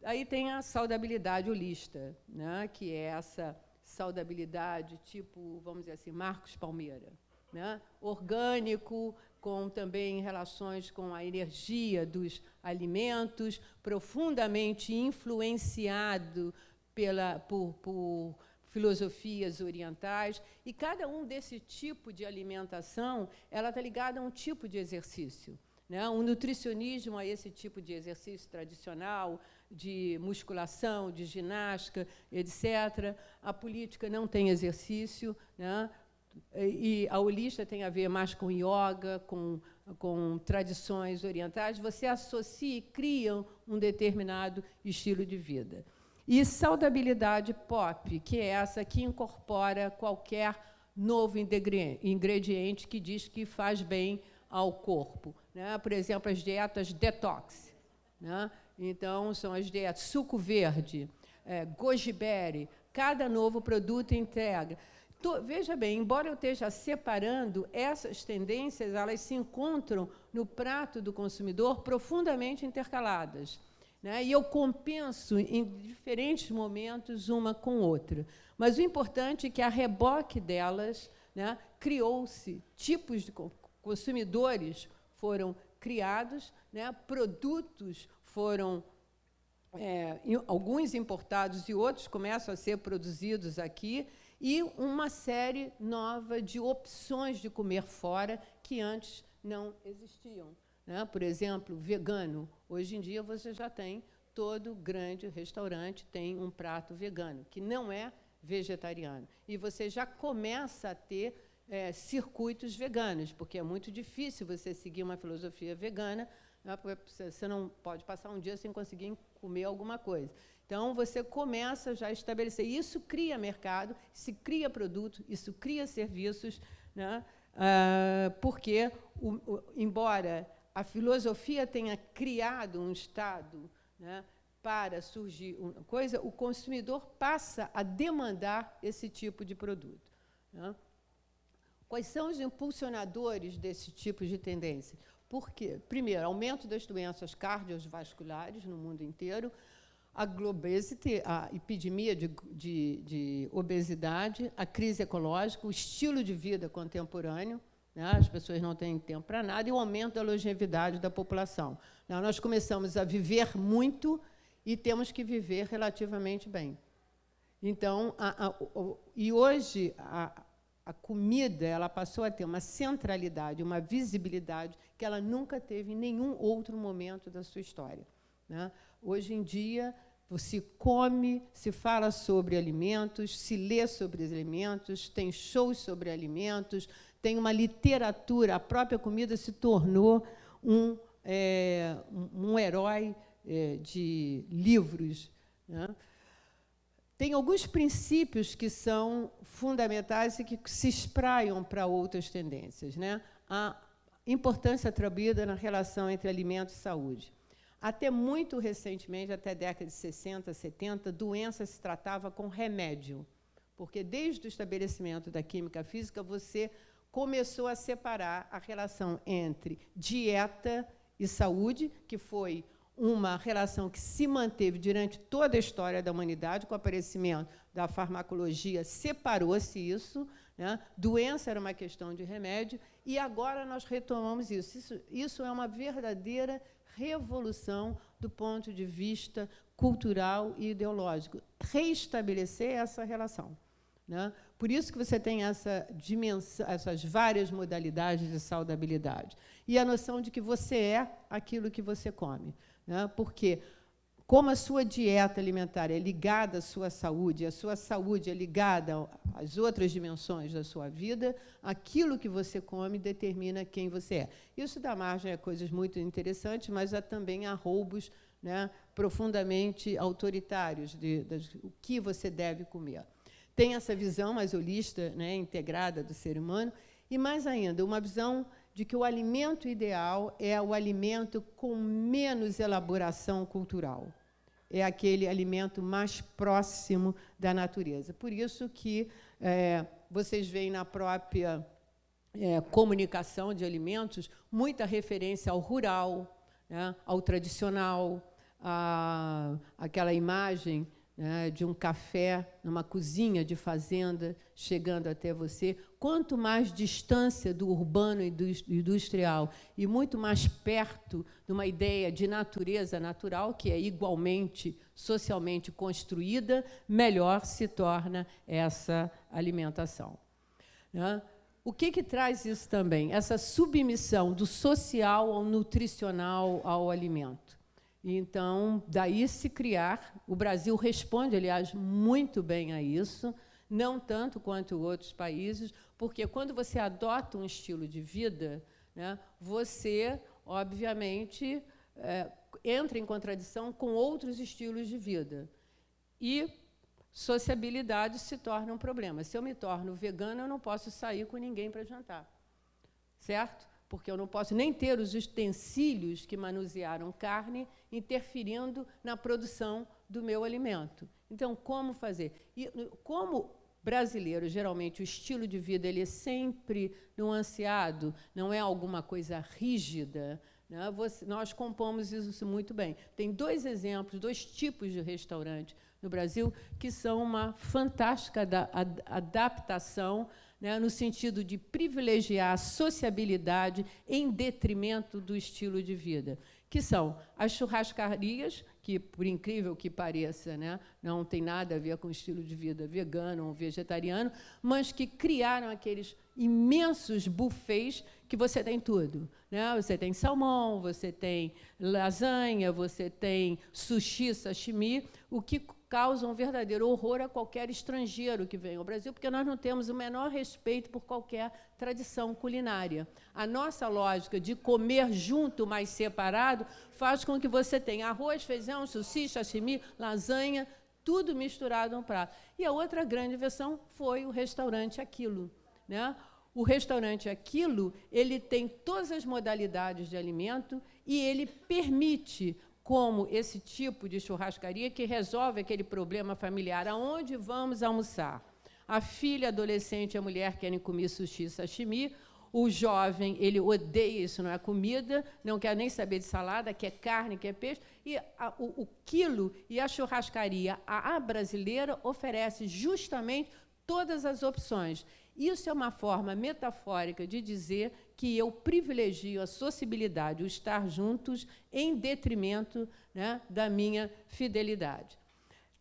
Aí tem a saudabilidade holista, né, que é essa saudabilidade tipo, vamos dizer assim, Marcos Palmeira, né, orgânico, com também relações com a energia dos alimentos, profundamente influenciado por filosofias orientais, e cada um desse tipo de alimentação ela está ligada a um tipo de exercício. né? Um nutricionismo a esse tipo de exercício tradicional, de musculação, de ginástica, etc. A política não tem exercício, né? E a holística tem a ver mais com yoga, com tradições orientais. Você associa e cria um determinado estilo de vida. E saudabilidade pop, que é essa que incorpora qualquer novo ingrediente que diz que faz bem ao corpo, né? Por exemplo, as dietas detox, né? Então, são as dietas suco verde, goji berry, cada novo produto integra. Veja bem, embora eu esteja separando, essas tendências elas se encontram no prato do consumidor profundamente intercaladas, né? E eu compenso em diferentes momentos uma com outra. Mas o importante é que, a reboque delas, né, criou-se tipos de consumidores foram criados, né, produtos foram, alguns importados e outros começam a ser produzidos aqui, e uma série nova de opções de comer fora que antes não existiam, né? Por exemplo, vegano. Hoje em dia você já tem, todo grande restaurante tem um prato vegano, que não é vegetariano. E você já começa a ter circuitos veganos, porque é muito difícil você seguir uma filosofia vegana, né? Porque você não pode passar um dia sem conseguir comer alguma coisa. Então, você começa já a estabelecer. Isso cria mercado, se cria produto, isso cria serviços, né? Porque, embora a filosofia tenha criado um estado, né, para surgir uma coisa, o consumidor passa a demandar esse tipo de produto, né? Quais são os impulsionadores desse tipo de tendência? Porque, primeiro, aumento das doenças cardiovasculares no mundo inteiro, a epidemia de obesidade, a crise ecológica, o estilo de vida contemporâneo, né? As pessoas não têm tempo para nada, e o aumento da longevidade da população. Nós começamos a viver muito e temos que viver relativamente bem. Então, e hoje a comida ela passou a ter uma centralidade, uma visibilidade que ela nunca teve em nenhum outro momento da sua história, né? Hoje em dia, se come, se fala sobre alimentos, se lê sobre os alimentos, tem shows sobre alimentos, tem uma literatura, a própria comida se tornou um herói de livros, né? Tem alguns princípios que são fundamentais e que se espraiam para outras tendências, né? A importância atribuída na relação entre alimento e saúde. Até muito recentemente, até a década de 60, 70, doença se tratava com remédio, porque desde o estabelecimento da química física, você começou a separar a relação entre dieta e saúde, que foi uma relação que se manteve durante toda a história da humanidade. Com o aparecimento da farmacologia, separou-se isso, né? Doença era uma questão de remédio, e agora nós retomamos isso. Isso é uma verdadeira revolução do ponto de vista cultural e ideológico, reestabelecer essa relação, né? Por isso que você tem essa dimensão, essas várias modalidades de saudabilidade. E a noção de que você é aquilo que você come, né? Porque, como a sua dieta alimentar é ligada à sua saúde, a sua saúde é ligada às outras dimensões da sua vida, aquilo que você come determina quem você é. Isso dá margem a coisas muito interessantes, mas também há roubos, né, profundamente autoritários o que você deve comer. Tem essa visão mais holista, né, integrada do ser humano, e, mais ainda, uma visão de que o alimento ideal é o alimento com menos elaboração cultural. É aquele alimento mais próximo da natureza. Por isso que vocês veem na própria comunicação de alimentos muita referência ao rural, né, ao tradicional, aquela imagem, né, de um café numa cozinha de fazenda chegando até você. Quanto mais distância do urbano e do industrial e muito mais perto de uma ideia de natureza natural, que é igualmente socialmente construída, melhor se torna essa alimentação, né? o que traz isso também? Essa submissão do social ao nutricional, ao alimento. Então, daí se criar, o Brasil responde, aliás, muito bem a isso, não tanto quanto outros países, porque quando você adota um estilo de vida, né, você, obviamente, entra em contradição com outros estilos de vida. E sociabilidade se torna um problema. Se eu me torno vegana, eu não posso sair com ninguém para jantar, certo? Porque eu não posso nem ter os utensílios que manusearam carne interferindo na produção do meu alimento. Então, como fazer? E, como brasileiro, geralmente, o estilo de vida ele é sempre nuanceado, não é alguma coisa rígida, né? Nós compomos isso muito bem. Tem 2 exemplos, 2 tipos de restaurante no Brasil que são uma fantástica adaptação, né, no sentido de privilegiar a sociabilidade em detrimento do estilo de vida, que são as churrascarias, que, por incrível que pareça, né, não tem nada a ver com o estilo de vida vegano ou vegetariano, mas que criaram aqueles imensos buffets que você tem tudo, né? Você tem salmão, você tem lasanha, você tem sushi, sashimi, o que causa um verdadeiro horror a qualquer estrangeiro que venha ao Brasil, porque nós não temos o menor respeito por qualquer tradição culinária. A nossa lógica de comer junto, mas separado, faz com que você tenha arroz, feijão, sushi, sashimi, lasanha, tudo misturado num prato. E a outra grande versão foi o restaurante Aquilo, né? O restaurante Aquilo, ele tem todas as modalidades de alimento e ele permite, como esse tipo de churrascaria, que resolve aquele problema familiar. Aonde vamos almoçar? A filha, a adolescente e a mulher querem comer sushi e sashimi. O jovem, ele odeia isso, não é comida, não quer nem saber de salada, quer carne, quer peixe. E o quilo e a churrascaria, a brasileira, oferece justamente todas as opções. Isso é uma forma metafórica de dizer que eu privilegio a sociabilidade, o estar juntos, em detrimento, né, da minha fidelidade.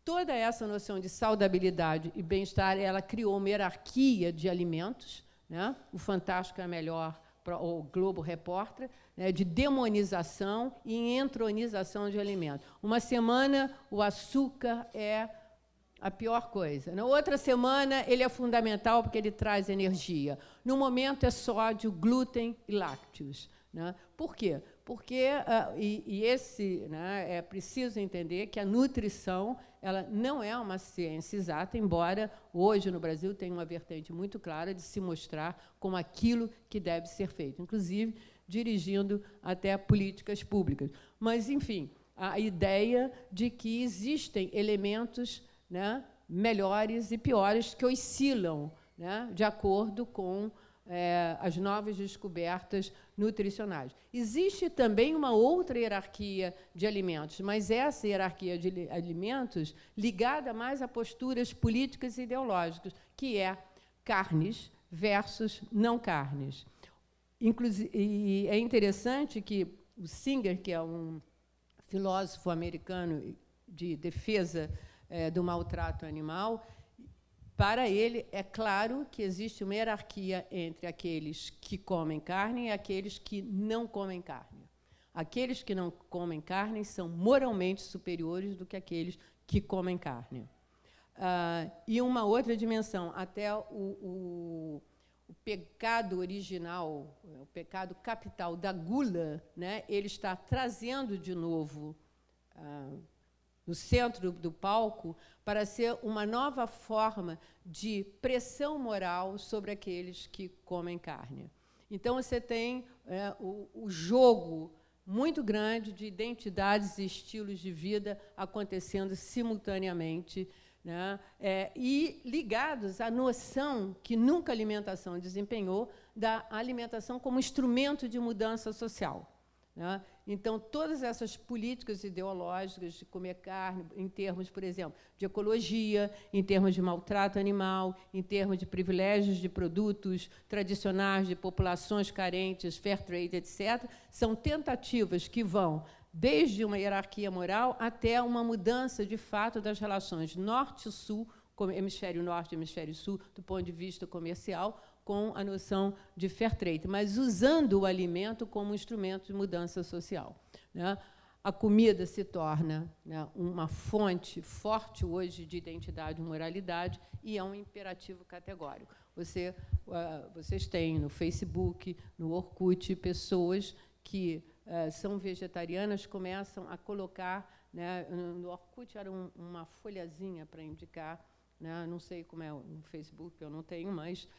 Toda essa noção de saudabilidade e bem-estar, ela criou uma hierarquia de alimentos, né? O Fantástico é melhor, o Globo Repórter, né, de demonização e entronização de alimentos. Uma semana, o açúcar é a pior coisa. Na outra semana, ele é fundamental porque ele traz energia. No momento, é sódio, glúten e lácteos, né? Por quê? Porque, né, é preciso entender que a nutrição ela não é uma ciência exata, embora hoje, no Brasil, tenha uma vertente muito clara de se mostrar como aquilo que deve ser feito, inclusive dirigindo até políticas públicas. Mas, enfim, a ideia de que existem elementos, né, melhores e piores que oscilam, né, de acordo com as novas descobertas nutricionais. Existe também uma outra hierarquia de alimentos, mas essa hierarquia de alimentos ligada mais a posturas políticas e ideológicas, que é carnes versus não carnes. Inclusive, e é interessante que o Singer, que é um filósofo americano de defesa do maltrato animal, para ele, é claro que existe uma hierarquia entre aqueles que comem carne e aqueles que não comem carne. Aqueles que não comem carne são moralmente superiores do que aqueles que comem carne. E uma outra dimensão, até o pecado original, o pecado capital da gula, né, ele está trazendo de novo no centro do palco, para ser uma nova forma de pressão moral sobre aqueles que comem carne. Então, você tem o jogo muito grande de identidades e estilos de vida acontecendo simultaneamente, né, e ligados à noção que nunca a alimentação desempenhou da alimentação como instrumento de mudança social, né? Então, todas essas políticas ideológicas de comer carne, em termos, por exemplo, de ecologia, em termos de maltrato animal, em termos de privilégios de produtos tradicionais, de populações carentes, fair trade, etc., são tentativas que vão desde uma hierarquia moral até uma mudança, de fato, das relações norte-sul, hemisfério norte e hemisfério sul, do ponto de vista comercial, com a noção de fair trade, mas usando o alimento como instrumento de mudança social, né? A comida se torna, né, uma fonte forte hoje de identidade e moralidade e é um imperativo categórico. Vocês têm no Facebook, no Orkut, pessoas que são vegetarianas, começam a colocar, né, no Orkut era uma folhazinha para indicar, né, não sei como é no Facebook, eu não tenho, mas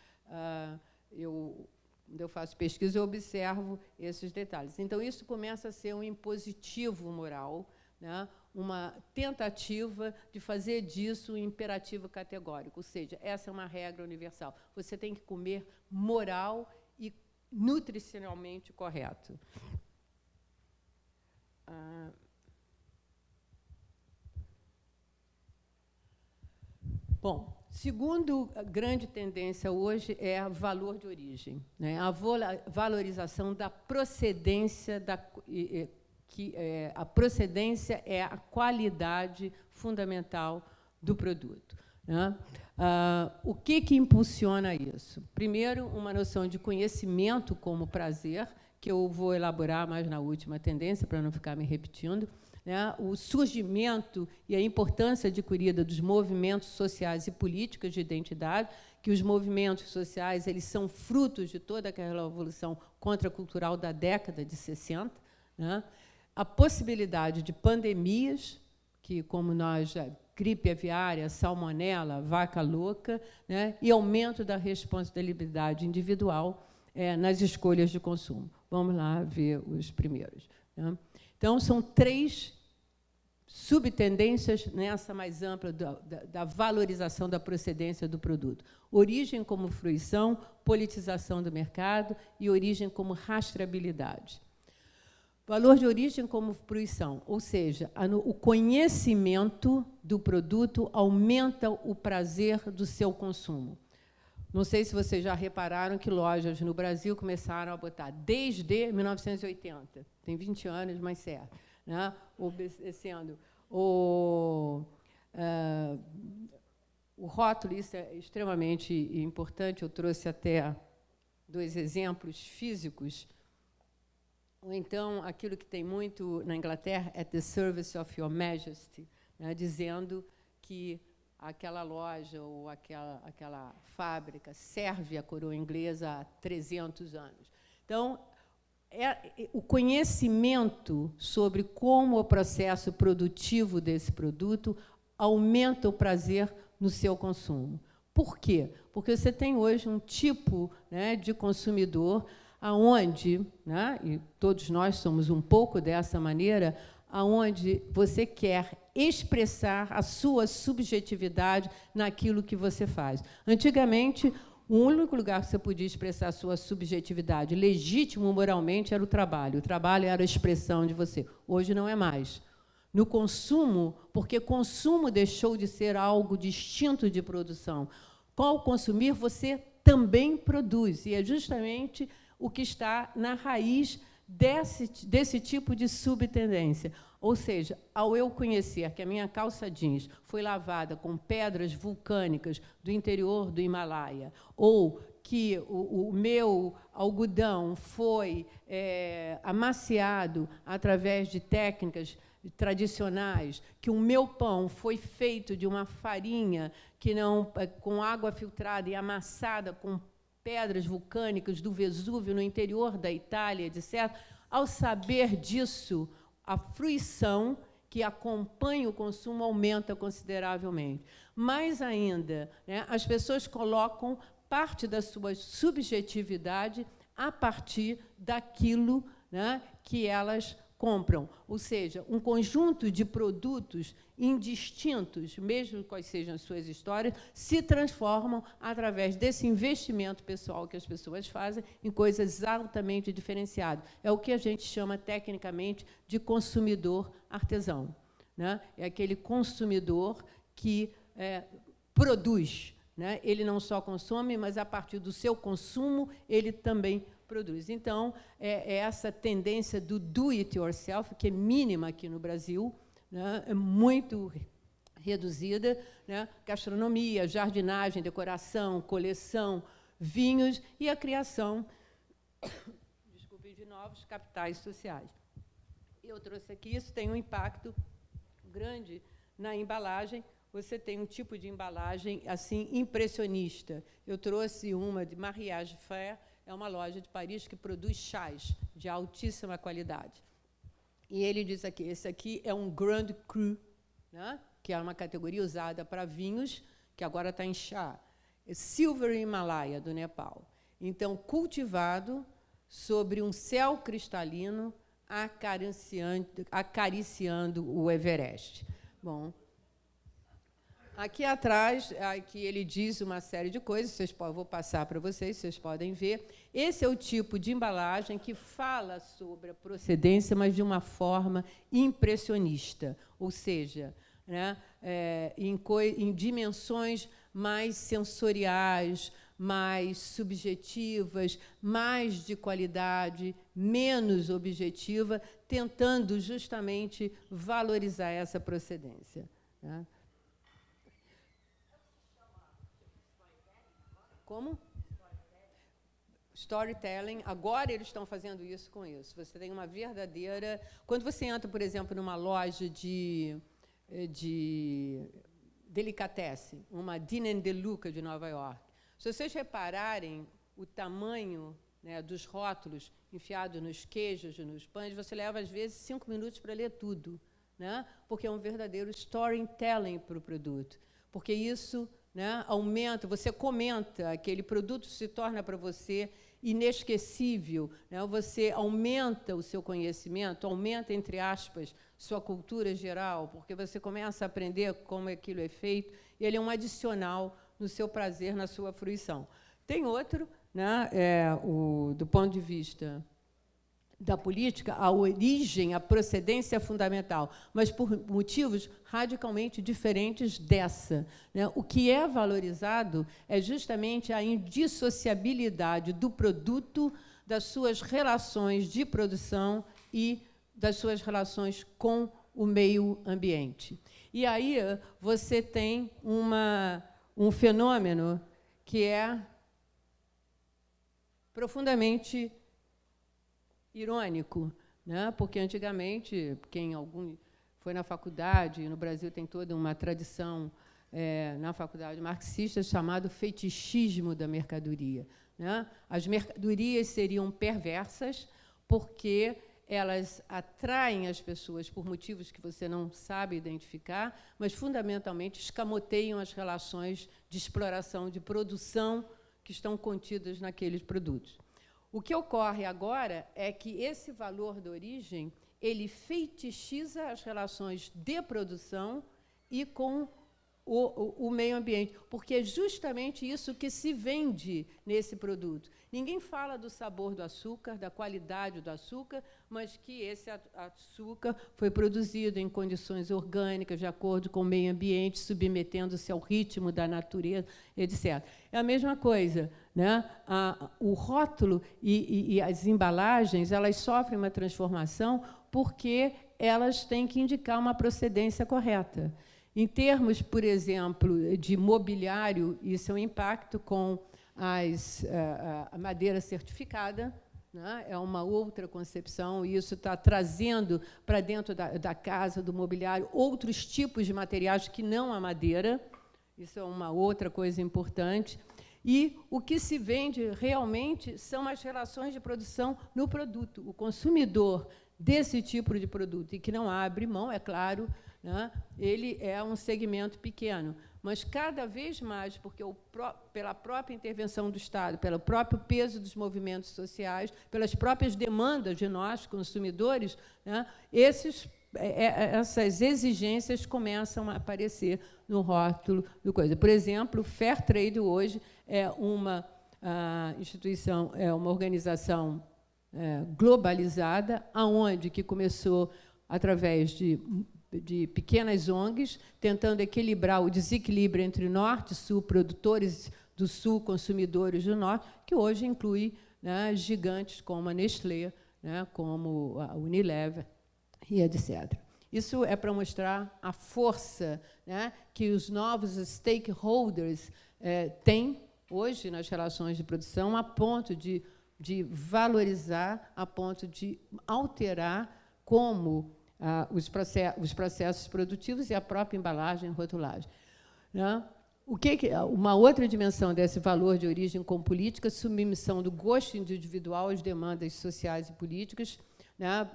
quando eu faço pesquisa, eu observo esses detalhes. Então, isso começa a ser um impositivo moral, né, uma tentativa de fazer disso um imperativo categórico, ou seja, essa é uma regra universal. Você tem que comer moral e nutricionalmente correto. Bom, segundo a grande tendência hoje é o valor de origem, né? A valorização da procedência, a procedência é a qualidade fundamental do produto, né? O que impulsiona isso? Primeiro, uma noção de conhecimento como prazer, que eu vou elaborar mais na última tendência, para não ficar me repetindo, né? O surgimento e a importância adquirida dos movimentos sociais e políticas de identidade, que os movimentos sociais eles são frutos de toda aquela evolução contracultural da década de 60, né? A possibilidade de pandemias, que, como nós, gripe aviária, salmonela, vaca louca, né? E aumento da responsabilidade individual nas escolhas de consumo. Vamos lá ver os primeiros, né? Então, são 3 subtendências nessa mais ampla da valorização da procedência do produto. Origem como fruição, politização do mercado e origem como rastreabilidade. Valor de origem como fruição, ou seja, o conhecimento do produto aumenta o prazer do seu consumo. Não sei se vocês já repararam que lojas no Brasil começaram a botar, desde 1980, tem 20 anos, mas certo, né? Obedecendo o rótulo, isso é extremamente importante, eu trouxe até 2 exemplos físicos, ou então, aquilo que tem muito na Inglaterra, at the service of your majesty, né? Dizendo que aquela loja ou aquela fábrica serve a coroa inglesa há 300 anos. Então, o conhecimento sobre como o processo produtivo desse produto aumenta o prazer no seu consumo. Por quê? Porque você tem hoje um tipo, né, de consumidor aonde, né, e todos nós somos um pouco dessa maneira, aonde você quer expressar a sua subjetividade naquilo que você faz. Antigamente, o único lugar que você podia expressar a sua subjetividade legítimo moralmente era o trabalho. O trabalho era a expressão de você. Hoje não é mais. No consumo, porque consumo deixou de ser algo distinto de produção. Ao consumir, você também produz. E é justamente o que está na raiz desse tipo de subtendência. Ou seja, ao eu conhecer que a minha calça jeans foi lavada com pedras vulcânicas do interior do Himalaia, ou que o meu algodão foi amaciado através de técnicas tradicionais, que o meu pão foi feito de uma farinha que não, com água filtrada e amassada com pedras vulcânicas do Vesúvio no interior da Itália, etc. Ao saber disso, a fruição que acompanha o consumo aumenta consideravelmente. Mais ainda, né, as pessoas colocam parte da sua subjetividade a partir daquilo, né, que elas compram. Ou seja, um conjunto de produtos indistintos, mesmo quais sejam as suas histórias, se transformam, através desse investimento pessoal que as pessoas fazem, em coisas altamente diferenciadas. É o que a gente chama, tecnicamente, de consumidor artesão, né? É aquele consumidor que produz, né? Ele não só consome, mas, a partir do seu consumo, ele também produz. Então, é essa tendência do do-it-yourself, que é mínima aqui no Brasil, né? É muito reduzida, né? Gastronomia, jardinagem, decoração, coleção, vinhos e a criação de novos capitais sociais. Eu trouxe aqui, isso tem um impacto grande na embalagem. Você tem um tipo de embalagem assim impressionista. Eu trouxe uma de Mariage Frères, é uma loja de Paris que produz chás de altíssima qualidade. E ele diz aqui, esse aqui é um Grand Cru, né, que é uma categoria usada para vinhos, que agora está em chá. É Silver Himalaia, do Nepal. Então, cultivado sobre um céu cristalino, acariciando o Everest. Bom, aqui atrás, aqui ele diz uma série de coisas, vou passar para vocês, vocês podem ver. Esse é o tipo de embalagem que fala sobre a procedência, mas de uma forma impressionista, ou seja, né, em dimensões mais sensoriais, mais subjetivas, mais de qualidade, menos objetiva, tentando justamente valorizar essa procedência, né? Como? Storytelling. Agora eles estão fazendo isso com isso. Você tem uma verdadeira... Quando você entra, por exemplo, numa loja de delicatessen, uma Dîner de Luca de Nova York, se vocês repararem o tamanho, né, dos rótulos enfiados nos queijos, nos pães, você leva, às vezes, 5 minutos para ler tudo, né, porque é um verdadeiro storytelling para o produto. Porque isso, né, aumenta, você comenta, aquele produto se torna para você inesquecível, né, você aumenta o seu conhecimento, aumenta, entre aspas, sua cultura geral, porque você começa a aprender como aquilo é feito, e ele é um adicional no seu prazer, na sua fruição. Tem outro, né, do ponto de vista da política, a origem, a procedência é fundamental, mas por motivos radicalmente diferentes dessa, né? O que é valorizado é justamente a indissociabilidade do produto, das suas relações de produção e das suas relações com o meio ambiente. E aí você tem um fenômeno que é profundamente irônico, né? Porque antigamente, quem foi na faculdade, no Brasil tem toda uma tradição na faculdade marxista chamado fetichismo da mercadoria, né? As mercadorias seriam perversas porque elas atraem as pessoas por motivos que você não sabe identificar, mas, fundamentalmente, escamoteiam as relações de exploração, de produção que estão contidas naqueles produtos. O que ocorre agora é que esse valor de origem ele fetichiza as relações de produção e com o meio ambiente, porque é justamente isso que se vende nesse produto. Ninguém fala do sabor do açúcar, da qualidade do açúcar, mas que esse açúcar foi produzido em condições orgânicas, de acordo com o meio ambiente, submetendo-se ao ritmo da natureza, etc. É a mesma coisa, né? O rótulo e as embalagens, elas sofrem uma transformação porque elas têm que indicar uma procedência correta. Em termos, por exemplo, de mobiliário, isso é um impacto com a madeira certificada, né? É uma outra concepção, e isso está trazendo para dentro da casa, do mobiliário, outros tipos de materiais que não a madeira. Isso é uma outra coisa importante. E o que se vende realmente são as relações de produção no produto. O consumidor desse tipo de produto, e que não abre mão, é claro, né? Ele é um segmento pequeno, mas cada vez mais, porque pela própria intervenção do Estado, pelo próprio peso dos movimentos sociais, pelas próprias demandas de nós, consumidores, né, essas exigências começam a aparecer no rótulo do coisa. Por exemplo, o Fair Trade hoje é uma instituição, é uma organização globalizada, aonde que começou através de pequenas ONGs, tentando equilibrar o desequilíbrio entre Norte e Sul, produtores do Sul, consumidores do Norte, que hoje inclui, né, gigantes como a Nestlé, né, como a Unilever, e etc. Isso é para mostrar a força, né, que os novos stakeholders têm hoje nas relações de produção, a ponto de valorizar, a ponto de alterar como os processos produtivos e a própria embalagem e rotulagem. Né? Uma outra dimensão desse valor de origem com política, submissão do gosto individual às demandas sociais e políticas, né?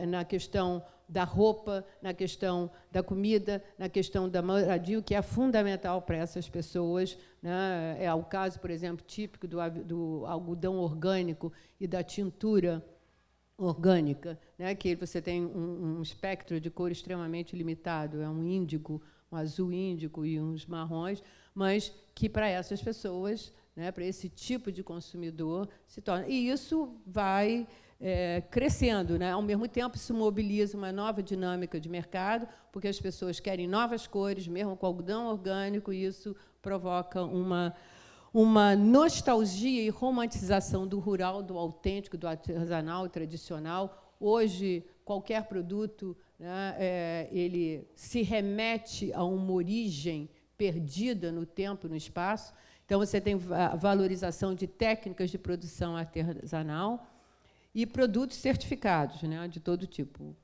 Na questão da roupa, na questão da comida, na questão da moradia, o que é fundamental para essas pessoas. Né? É o caso, por exemplo, típico do algodão orgânico e da tintura orgânica, né? Que você tem um espectro de cor extremamente limitado, é um índigo, um azul índigo e uns marrons, mas que para essas pessoas, né, para esse tipo de consumidor, se torna. E isso vai crescendo, né? Ao mesmo tempo, isso mobiliza uma nova dinâmica de mercado, porque as pessoas querem novas cores, mesmo com algodão orgânico, e isso provoca uma nostalgia e romantização do rural, do autêntico, do artesanal, tradicional. Hoje, qualquer produto, né, ele se remete a uma origem perdida no tempo e no espaço. Então, você tem a valorização de técnicas de produção artesanal e produtos certificados, né, de todo tipo.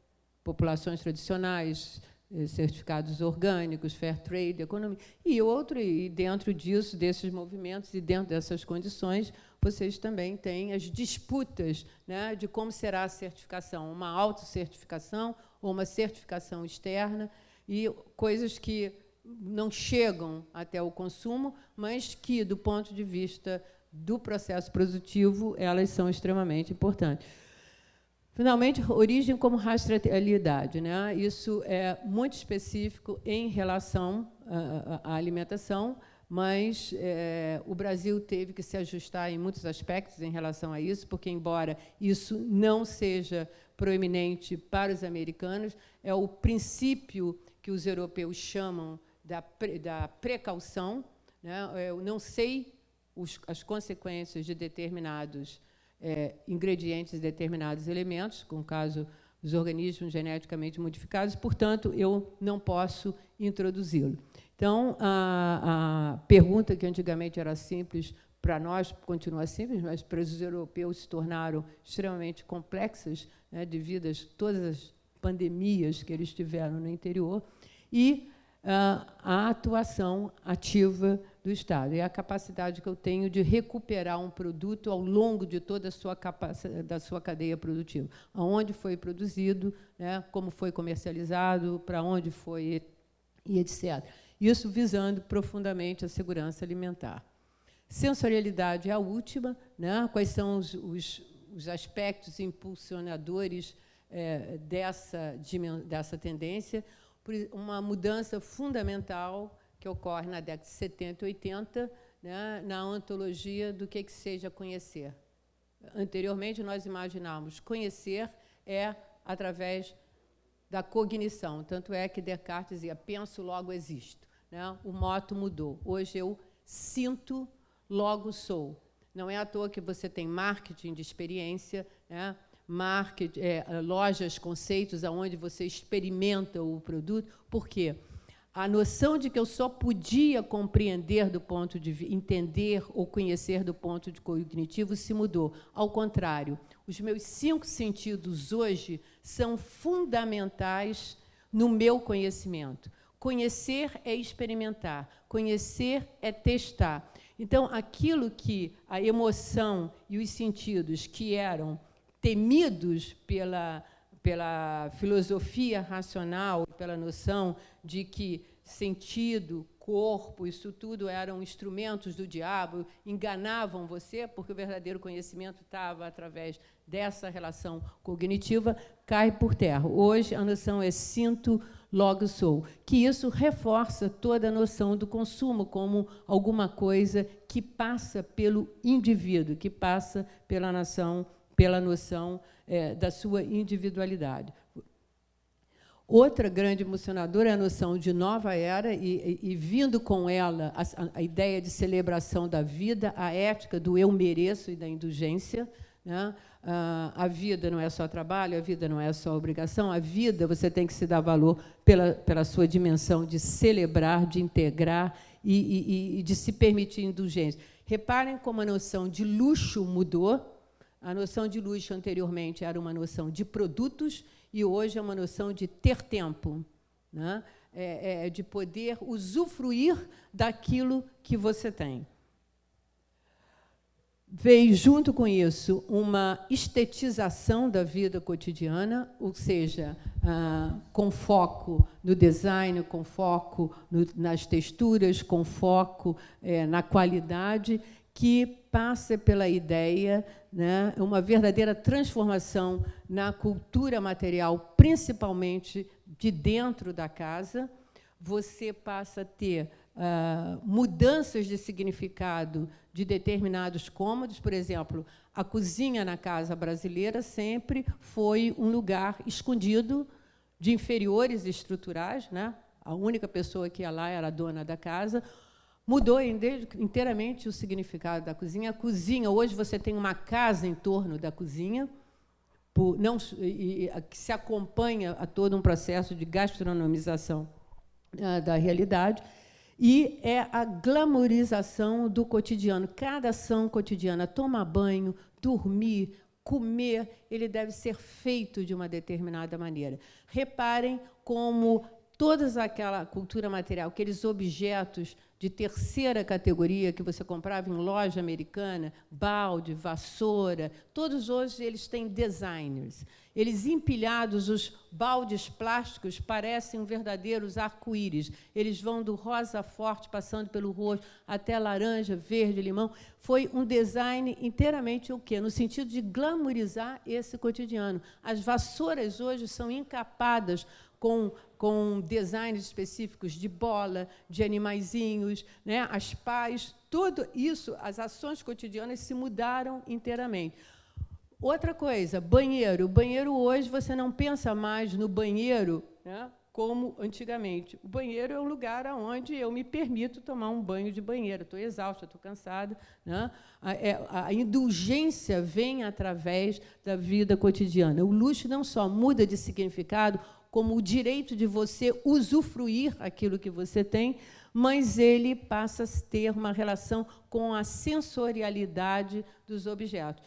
Populações tradicionais, certificados orgânicos, fair trade, economia. E dentro disso, desses movimentos e dentro dessas condições, vocês também têm as disputas, né, de como será a certificação, uma autocertificação ou uma certificação externa, e coisas que não chegam até o consumo, mas que, do ponto de vista do processo produtivo, elas são extremamente importantes. Finalmente, origem como rastreabilidade, né? Isso é muito específico em relação à alimentação, mas o Brasil teve que se ajustar em muitos aspectos em relação a isso, porque, embora isso não seja proeminente para os americanos, é o princípio que os europeus chamam da precaução, né? Eu não sei as consequências de determinados ingredientes e determinados elementos, com o caso dos organismos geneticamente modificados, portanto, eu não posso introduzi-lo. Então, a pergunta, que antigamente era simples, para nós continua simples, mas para os europeus se tornaram extremamente complexas, né, devido a todas as pandemias que eles tiveram no interior, e a atuação ativa do Estado, e a capacidade que eu tenho de recuperar um produto ao longo de toda da sua cadeia produtiva, aonde foi produzido, né, como foi comercializado, para onde foi, e etc. Isso visando profundamente a segurança alimentar. Sensorialidade é a última, né? Quais são os aspectos impulsionadores dessa tendência? Uma mudança fundamental que ocorre na década de 70 e 80, né, na ontologia do que seja conhecer. Anteriormente, nós imaginávamos conhecer através da cognição, tanto é que Descartes dizia, penso, logo existo. Né? O moto mudou. Hoje eu sinto, logo sou. Não é à toa que você tem marketing de experiência, né? Lojas, conceitos, onde você experimenta o produto. Por quê? A noção de que eu só podia compreender do ponto de entender ou conhecer do ponto de cognitivo se mudou. Ao contrário, os meus 5 sentidos hoje são fundamentais no meu conhecimento. Conhecer é experimentar, conhecer é testar. Então, aquilo que a emoção e os sentidos que eram temidos pela filosofia racional, pela noção de que sentido, corpo, isso tudo eram instrumentos do diabo, enganavam você, porque o verdadeiro conhecimento estava através dessa relação cognitiva, cai por terra. Hoje, a noção é sinto, logo sou, que isso reforça toda a noção do consumo como alguma coisa que passa pelo indivíduo, que passa pela noção da sua individualidade. Outra grande emocionadora é a noção de nova era e vindo com ela a ideia de celebração da vida, a ética do eu mereço e da indulgência. Né? A vida não é só trabalho, a vida não é só obrigação, a vida você tem que se dar valor pela sua dimensão de celebrar, de integrar e de se permitir indulgência. Reparem como a noção de luxo mudou. A noção de luxo anteriormente era uma noção de produtos e hoje é uma noção de ter tempo, né? De poder usufruir daquilo que você tem. Veio, junto com isso, uma estetização da vida cotidiana, ou seja, com foco no design, com foco nas texturas, com foco na qualidade, que passa pela ideia, né, uma verdadeira transformação na cultura material, principalmente de dentro da casa. Você passa a ter mudanças de significado de determinados cômodos. Por exemplo, a cozinha na casa brasileira sempre foi um lugar escondido de inferiores estruturais, né? A única pessoa que ia lá era a dona da casa. Mudou inteiramente o significado da cozinha. A cozinha, hoje, você tem uma casa em torno da cozinha, que se acompanha a todo um processo de gastronomização da realidade, e é a glamourização do cotidiano. Cada ação cotidiana, tomar banho, dormir, comer, ele deve ser feito de uma determinada maneira. Reparem como toda aquela cultura material, aqueles objetos de terceira categoria que você comprava em loja americana, balde, vassoura, todos hoje eles têm designers. Eles empilhados, os baldes plásticos parecem verdadeiros arco-íris. Eles vão do rosa forte, passando pelo roxo, até laranja, verde, limão. Foi um design inteiramente o quê? No sentido de glamourizar esse cotidiano. As vassouras hoje são encapadas com designs específicos de bola, de animaizinhos, né? As pás, tudo isso, as ações cotidianas se mudaram inteiramente. Outra coisa, banheiro. O banheiro hoje, você não pensa mais no banheiro, né, como antigamente. O banheiro é um lugar onde eu me permito tomar um banho de banheiro. Estou exausta, estou cansada, né? A indulgência vem através da vida cotidiana. O luxo não só muda de significado, como o direito de você usufruir aquilo que você tem, mas ele passa a ter uma relação com a sensorialidade dos objetos.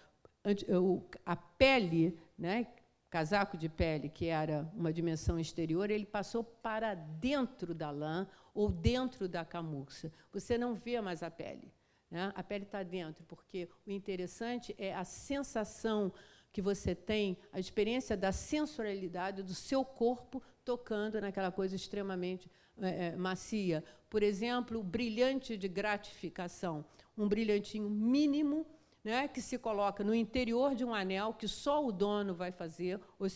A pele, né, casaco de pele, que era uma dimensão exterior, ele passou para dentro da lã ou dentro da camurça. Você não vê mais a pele, né? A pele está dentro, porque o interessante é a sensação que você tem, a experiência da sensorialidade do seu corpo tocando naquela coisa extremamente macia. Por exemplo, o brilhante de gratificação, um brilhantinho mínimo, né, que se coloca no interior de um anel, que só o dono vai fazer, ou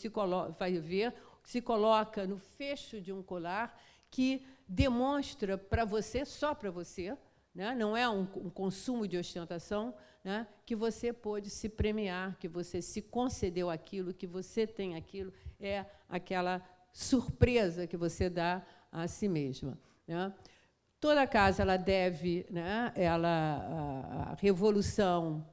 vai ver, se coloca no fecho de um colar, que demonstra para você, só para você, né, não é um consumo de ostentação, né, que você pôde se premiar, que você se concedeu aquilo, que você tem aquilo, é aquela surpresa que você dá a si mesma, né? Toda casa ela deve, né, a revolução,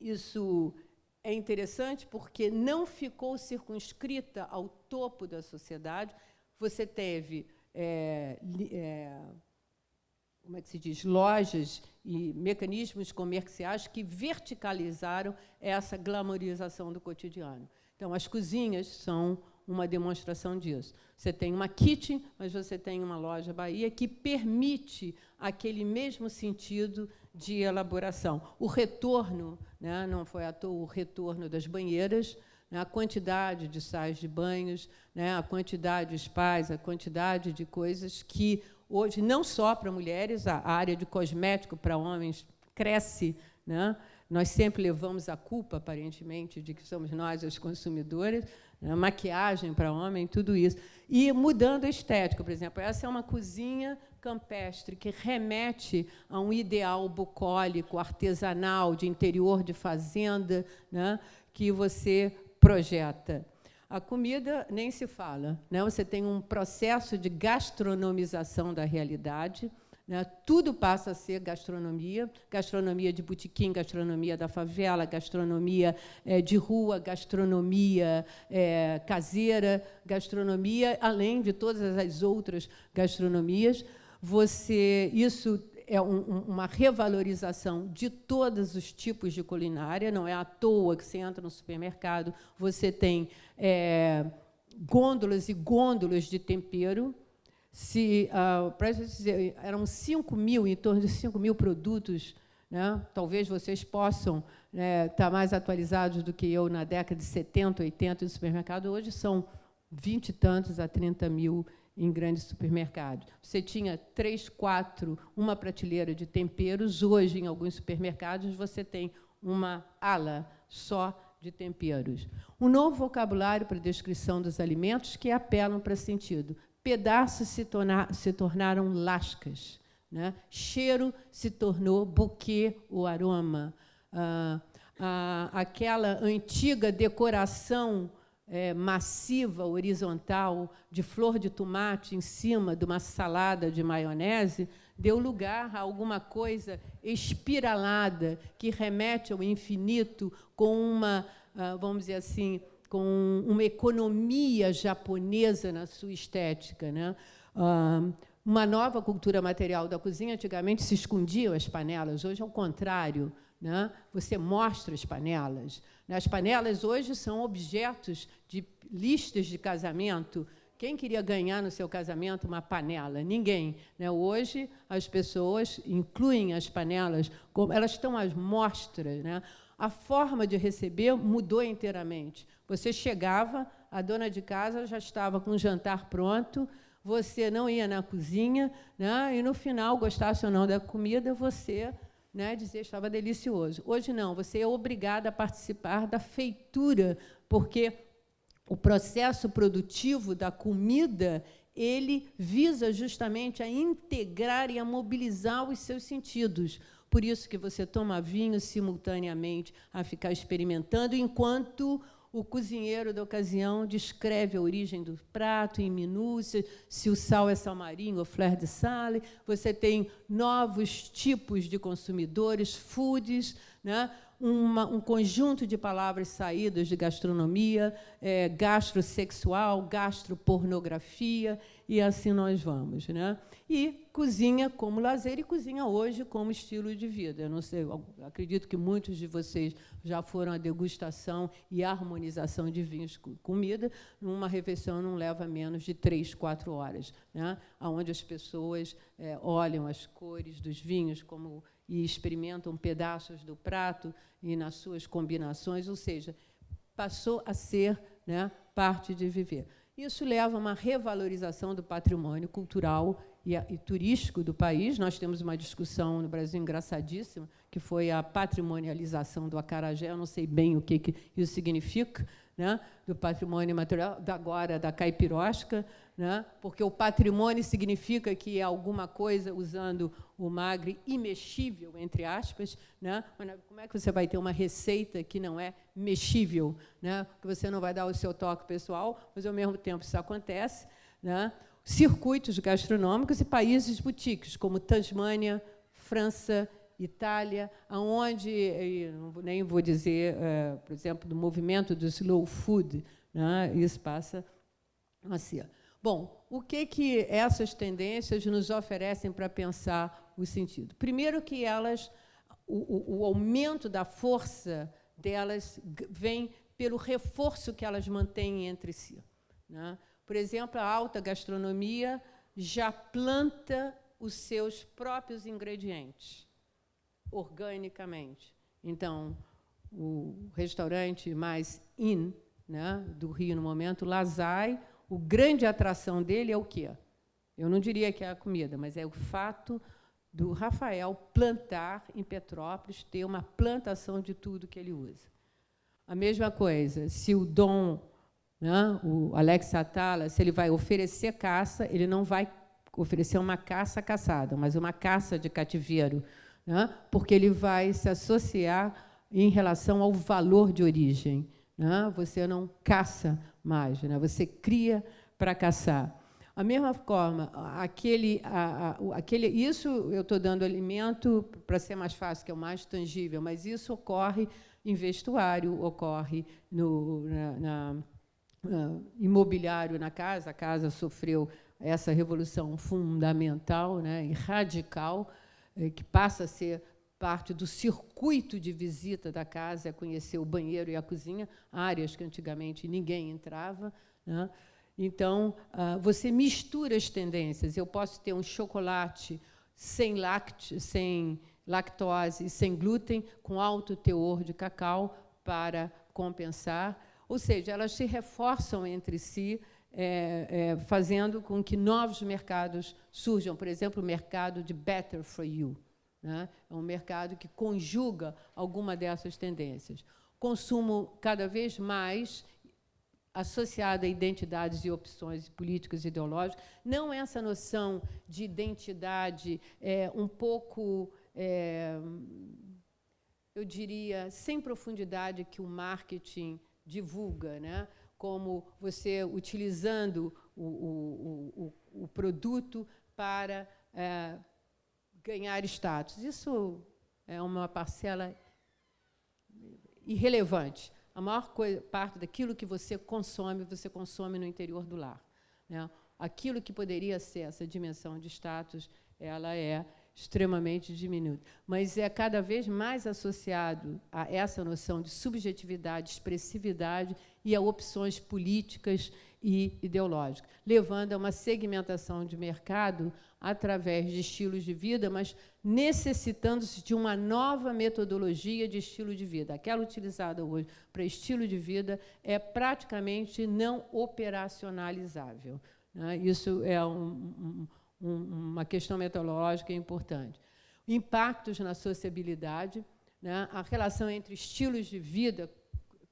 isso é interessante porque não ficou circunscrita ao topo da sociedade. Você teve como é que se diz, lojas e mecanismos comerciais que verticalizaram essa glamourização do cotidiano. Então, as cozinhas são uma demonstração disso. Você tem uma kitchen, mas você tem uma loja Bahia que permite aquele mesmo sentido de elaboração. O retorno, né, não foi à toa o retorno das banheiras, né, a quantidade de sais de banhos, né, a quantidade de spas, a quantidade de coisas que hoje, não só para mulheres, a área de cosmético para homens cresce, né? Nós sempre levamos a culpa, aparentemente, de que somos nós as consumidoras, né? Maquiagem para homem, tudo isso. E mudando a estética, por exemplo, essa é uma cozinha campestre que remete a um ideal bucólico, artesanal, de interior de fazenda, né? Que você projeta. A comida nem se fala, né? Você tem um processo de gastronomização da realidade, né? Tudo passa a ser gastronomia, gastronomia de botequim, gastronomia da favela, gastronomia de rua, gastronomia caseira, gastronomia, além de todas as outras gastronomias. Isso uma revalorização de todos os tipos de culinária, não é à toa que você entra no supermercado, você tem gôndolas e gôndolas de tempero. Para dizer, eram 5.000, em torno de 5.000 produtos, né? Talvez vocês possam estar mais atualizados do que eu na década de 70, 80 do supermercado. Hoje são 20 e tantos a 30.000 em grandes supermercados. Você tinha 3, 4, uma prateleira de temperos. Hoje, em alguns supermercados, você tem uma ala só de temperos. Um novo vocabulário para a descrição dos alimentos que apelam para sentido. Pedaços se tornaram lascas, né? Cheiro se tornou buquê, o aroma. Aquela antiga decoração massiva, horizontal, de flor de tomate em cima de uma salada de maionese, deu lugar a alguma coisa espiralada, que remete ao infinito, com uma, vamos dizer assim, com uma economia japonesa na sua estética, né? Uma nova cultura material da cozinha. Antigamente se escondiam as panelas, hoje é o contrário, né? Você mostra as panelas. As panelas hoje são objetos de listas de casamento. Quem queria ganhar no seu casamento uma panela? Ninguém, né? Hoje as pessoas incluem as panelas, como elas estão às mostras, né? A forma de receber mudou inteiramente. Você chegava, a dona de casa já estava com o jantar pronto, você não ia na cozinha, né? E, no final, gostasse ou não da comida, você, né, dizia que estava delicioso. Hoje, não, você é obrigada a participar da feitura, porque o processo produtivo da comida, ele visa justamente a integrar e a mobilizar os seus sentidos. Por isso que você toma vinho simultaneamente a ficar experimentando, enquanto o cozinheiro da ocasião descreve a origem do prato em minúcias, se o sal é sal marinho ou fleur de sale. Você tem novos tipos de consumidores, foods, né? Um conjunto de palavras saídas de gastronomia, gastrosexual, gastropornografia, e assim nós vamos, né? E cozinha como lazer e cozinha hoje como estilo de vida. Eu não sei, acredito que muitos de vocês já foram à degustação e harmonização de vinhos com comida. Uma refeição não leva menos de 3, 4 horas, né? Onde as pessoas olham as cores dos vinhos e experimentam pedaços do prato e nas suas combinações, ou seja, passou a ser, né, parte de viver. Isso leva a uma revalorização do patrimônio cultural e turístico do país. Nós temos uma discussão no Brasil engraçadíssima, que foi a patrimonialização do acarajé. Eu não sei bem o que isso significa, né, do patrimônio material, agora da caipirosca, né, porque o patrimônio significa que é alguma coisa, usando o magre, imexível, entre aspas, né? Mas como é que você vai ter uma receita que não é mexível, né? Que você não vai dar o seu toque pessoal, mas, ao mesmo tempo, isso acontece, né? Circuitos gastronômicos e países boutiques, como Tasmânia, França, Itália, onde, nem vou dizer, por exemplo, do movimento do slow food, né? Isso passa a ser. Bom, o que essas tendências nos oferecem para pensar o sentido? Primeiro que elas, o aumento da força delas vem pelo reforço que elas mantêm entre si, né? Por exemplo, a alta gastronomia já planta os seus próprios ingredientes organicamente. Então, o restaurante mais in, né, do Rio, no momento, Lazai, a grande atração dele é o quê? Eu não diria que é a comida, mas é o fato do Rafael plantar em Petrópolis, ter uma plantação de tudo que ele usa. A mesma coisa, se o Dom, né, o Alex Atala, se ele vai oferecer caça, ele não vai oferecer uma caça caçada, mas uma caça de cativeiro, né, porque ele vai se associar em relação ao valor de origem, né? Você não caça mais, né? Você cria para caçar. A mesma forma, isso eu estou dando alimento para ser mais fácil, que é o mais tangível, mas isso ocorre em vestuário, ocorre no imobiliário na casa. A casa sofreu essa revolução fundamental, né, e radical, que passa a ser parte do circuito de visita da casa, é conhecer o banheiro e a cozinha, áreas que antigamente ninguém entrava, né? Então, você mistura as tendências. Eu posso ter um chocolate sem lactose, sem glúten, com alto teor de cacau para compensar. Ou seja, elas se reforçam entre si, fazendo com que novos mercados surjam. Por exemplo, o mercado de Better for You, né? É um mercado que conjuga alguma dessas tendências. Consumo cada vez mais associado a identidades e opções políticas e ideológicas. Não essa noção de identidade um pouco, eu diria, sem profundidade que o marketing divulga, né? Como você utilizando o produto para ganhar status. Isso é uma parcela irrelevante. A maior parte daquilo que você consome no interior do lar, né? Aquilo que poderia ser essa dimensão de status, ela é extremamente diminuta. Mas é cada vez mais associado a essa noção de subjetividade, expressividade e a opções políticas e ideológicas, levando a uma segmentação de mercado através de estilos de vida, mas necessitando-se de uma nova metodologia de estilo de vida. Aquela utilizada hoje para estilo de vida é praticamente não operacionalizável, né? Isso é uma questão metodológica importante. Impactos na sociabilidade, né? A relação entre estilos de vida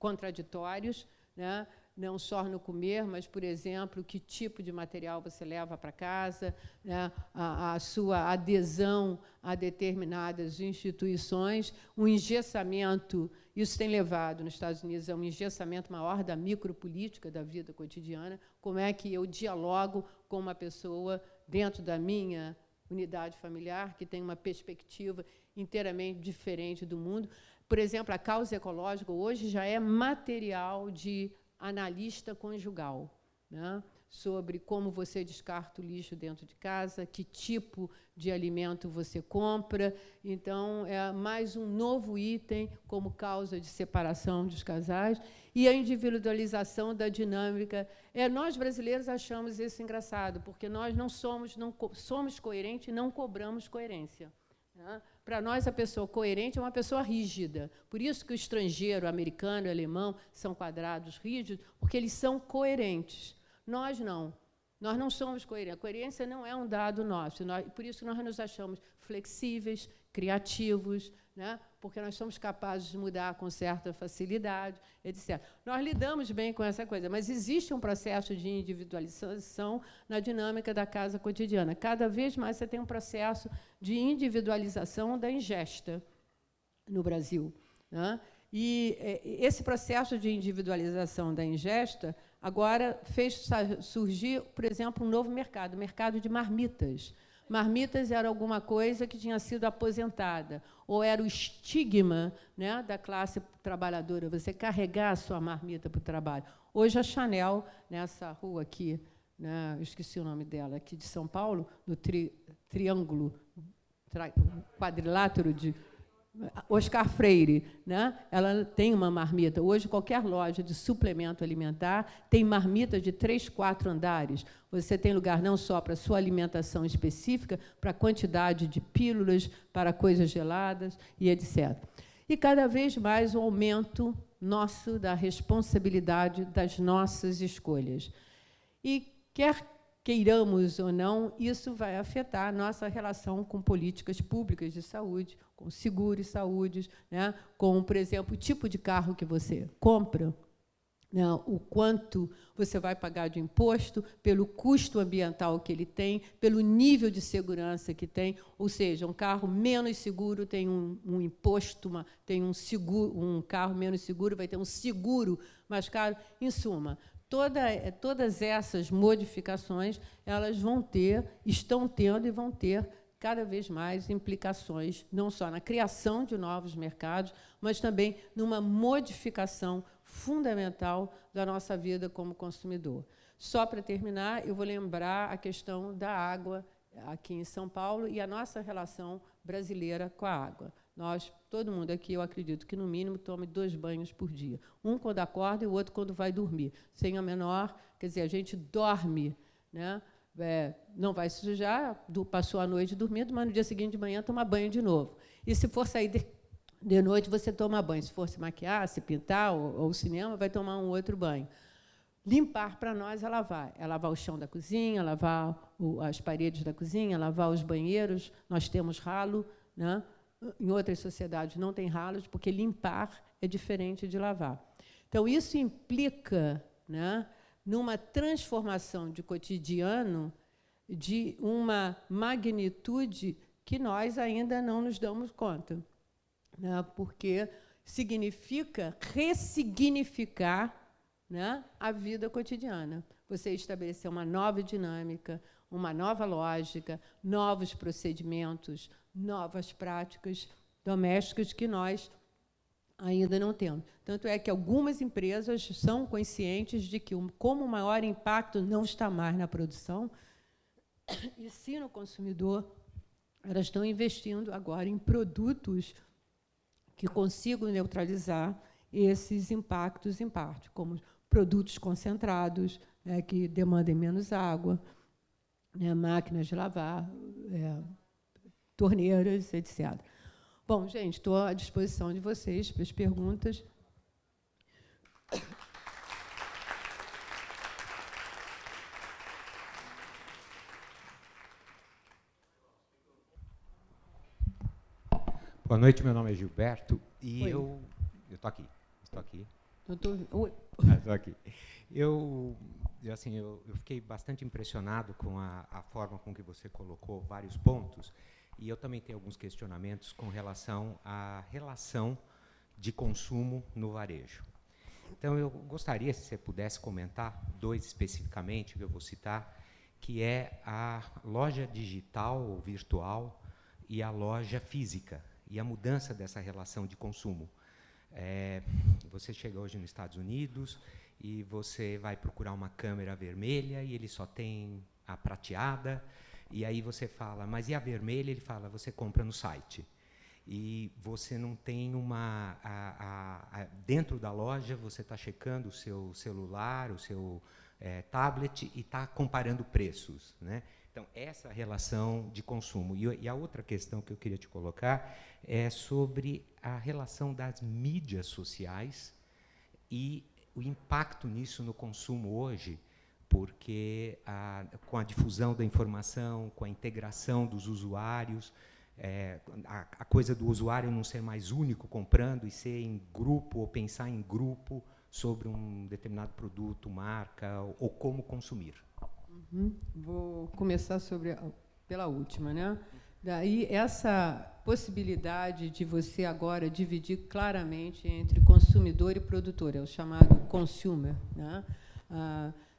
contraditórios, né? Não só no comer, mas, por exemplo, que tipo de material você leva para casa, né? A sua adesão a determinadas instituições, um engessamento, isso tem levado, nos Estados Unidos, a um engessamento maior da micropolítica da vida cotidiana, como é que eu dialogo com uma pessoa dentro da minha unidade familiar, que tem uma perspectiva inteiramente diferente do mundo. Por exemplo, a causa ecológica hoje já é material de analista conjugal, né? Sobre como você descarta o lixo dentro de casa, que tipo de alimento você compra. Então, é mais um novo item como causa de separação dos casais. E a individualização da dinâmica. Nós, brasileiros, achamos isso engraçado, porque nós não somos coerentes e não cobramos coerência, né? Para nós, a pessoa coerente é uma pessoa rígida. Por isso que o estrangeiro, o americano, o alemão, são quadrados rígidos, porque eles são coerentes. Nós não. Nós não somos coerentes. A coerência não é um dado nosso. Por isso nós nos achamos flexíveis, criativos, né? Porque nós somos capazes de mudar com certa facilidade, etc. Nós lidamos bem com essa coisa, mas existe um processo de individualização na dinâmica da casa cotidiana. Cada vez mais você tem um processo de individualização da ingesta no Brasil, né? E esse processo de individualização da ingesta agora fez surgir, por exemplo, um novo mercado, o mercado de marmitas. Marmitas era alguma coisa que tinha sido aposentada, ou era o estigma, né, da classe trabalhadora, você carregar a sua marmita para o trabalho. Hoje, a Chanel, nessa rua aqui, né, eu esqueci o nome dela, aqui de São Paulo, no triângulo, quadrilátero de Oscar Freire, né? Ela tem uma marmita. Hoje, qualquer loja de suplemento alimentar tem marmita de 3, 4 andares. Você tem lugar não só para a sua alimentação específica, para a quantidade de pílulas, para coisas geladas e etc. E, cada vez mais, o aumento nosso da responsabilidade das nossas escolhas. E, quer queiramos ou não, isso vai afetar a nossa relação com políticas públicas de saúde, com seguro e saúde, né? Com, por exemplo, o tipo de carro que você compra, né? O quanto você vai pagar de imposto, pelo custo ambiental que ele tem, pelo nível de segurança que tem. Ou seja, um carro menos seguro tem um imposto, tem um seguro, um carro menos seguro vai ter um seguro mais caro. Em suma, todas essas modificações, elas estão tendo e vão ter cada vez mais implicações, não só na criação de novos mercados, mas também numa modificação fundamental da nossa vida como consumidor. Só para terminar, eu vou lembrar a questão da água aqui em São Paulo e a nossa relação brasileira com a água. Todo mundo aqui, eu acredito que, no mínimo, tome 2 banhos por dia. Um quando acorda e o outro quando vai dormir. Sem a menor... Quer dizer, a gente dorme, né? Não vai se sujar, passou a noite dormindo, mas no dia seguinte de manhã toma banho de novo. E se for sair de noite, você toma banho. Se for se maquiar, se pintar, ou cinema, vai tomar um outro banho. Limpar, para nós, é lavar. É lavar o chão da cozinha, lavar as paredes da cozinha, lavar os banheiros. Nós temos ralo, né? Em outras sociedades não tem ralos, porque limpar é diferente de lavar. Então, isso implica, né, numa transformação de cotidiano de uma magnitude que nós ainda não nos damos conta, né, porque significa ressignificar, né, a vida cotidiana. Você estabelecer uma nova dinâmica, uma nova lógica, novos procedimentos, novas práticas domésticas que nós ainda não temos. Tanto é que algumas empresas são conscientes de que, como o maior impacto não está mais na produção, e sim no consumidor, elas estão investindo agora em produtos que consigam neutralizar esses impactos, em parte, como produtos concentrados, que demandem menos água, né, máquinas de lavar, torneiras, etc. Bom, gente, estou à disposição de vocês para as perguntas. Boa noite, meu nome é Gilberto e Oi. eu estou aqui. Estou aqui. Eu fiquei bastante impressionado com a forma com que você colocou vários pontos, e eu também tenho alguns questionamentos com relação à relação de consumo no varejo. Então, eu gostaria, se você pudesse comentar 2 especificamente, que eu vou citar, que é a loja digital ou virtual e a loja física, e a mudança dessa relação de consumo. Você chega hoje nos Estados Unidos e você vai procurar uma câmera vermelha e ele só tem a prateada, e aí você fala, mas e a vermelha? Ele fala, você compra no site. E você não tem dentro da loja, você está checando o seu celular, o seu tablet, e está comparando preços, né? Então, essa relação de consumo. E a outra questão que eu queria te colocar é sobre a relação das mídias sociais e o impacto nisso no consumo hoje, porque com a difusão da informação, com a integração dos usuários, a coisa do usuário não ser mais único comprando e ser em grupo, ou pensar em grupo sobre um determinado produto, marca, ou como consumir. Vou começar pela última, né? Daí, essa possibilidade de você agora dividir claramente entre consumidor e produtor, é o chamado consumer, né?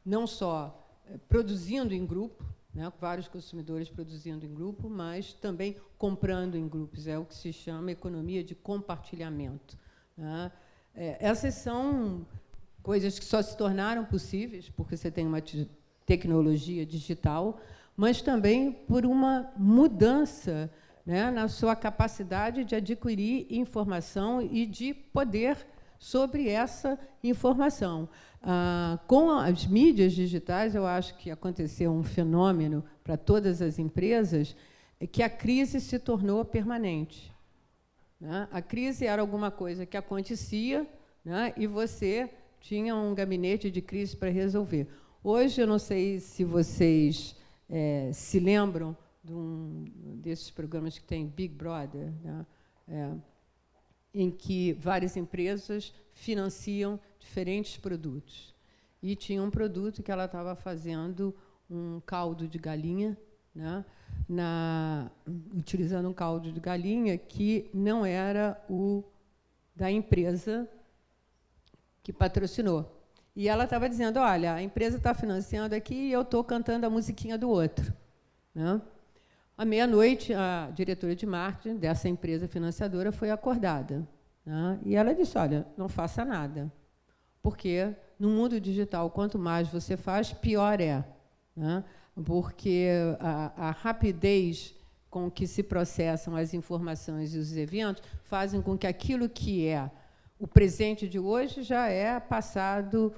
Não só produzindo em grupo, né, vários consumidores produzindo em grupo, mas também comprando em grupos, é o que se chama economia de compartilhamento, né? Essas são coisas que só se tornaram possíveis porque você tem uma tecnologia digital, mas também por uma mudança, né, na sua capacidade de adquirir informação e de poder sobre essa informação. Com as mídias digitais, eu acho que aconteceu um fenômeno para todas as empresas, que a crise se tornou permanente, né? A crise era alguma coisa que acontecia, né, e você tinha um gabinete de crise para resolver. Hoje, eu não sei se vocês se lembram desses programas que tem Big Brother, né, em que várias empresas financiam diferentes produtos. E tinha um produto que ela estava fazendo um caldo de galinha, né, utilizando um caldo de galinha que não era o da empresa que patrocinou. E ela estava dizendo, olha, a empresa está financiando aqui e eu estou cantando a musiquinha do outro, né? À meia-noite, a diretora de marketing dessa empresa financiadora foi acordada, né? E ela disse, olha, não faça nada, porque no mundo digital, quanto mais você faz, pior é, né? Porque a rapidez com que se processam as informações e os eventos fazem com que aquilo que é o presente de hoje já é passado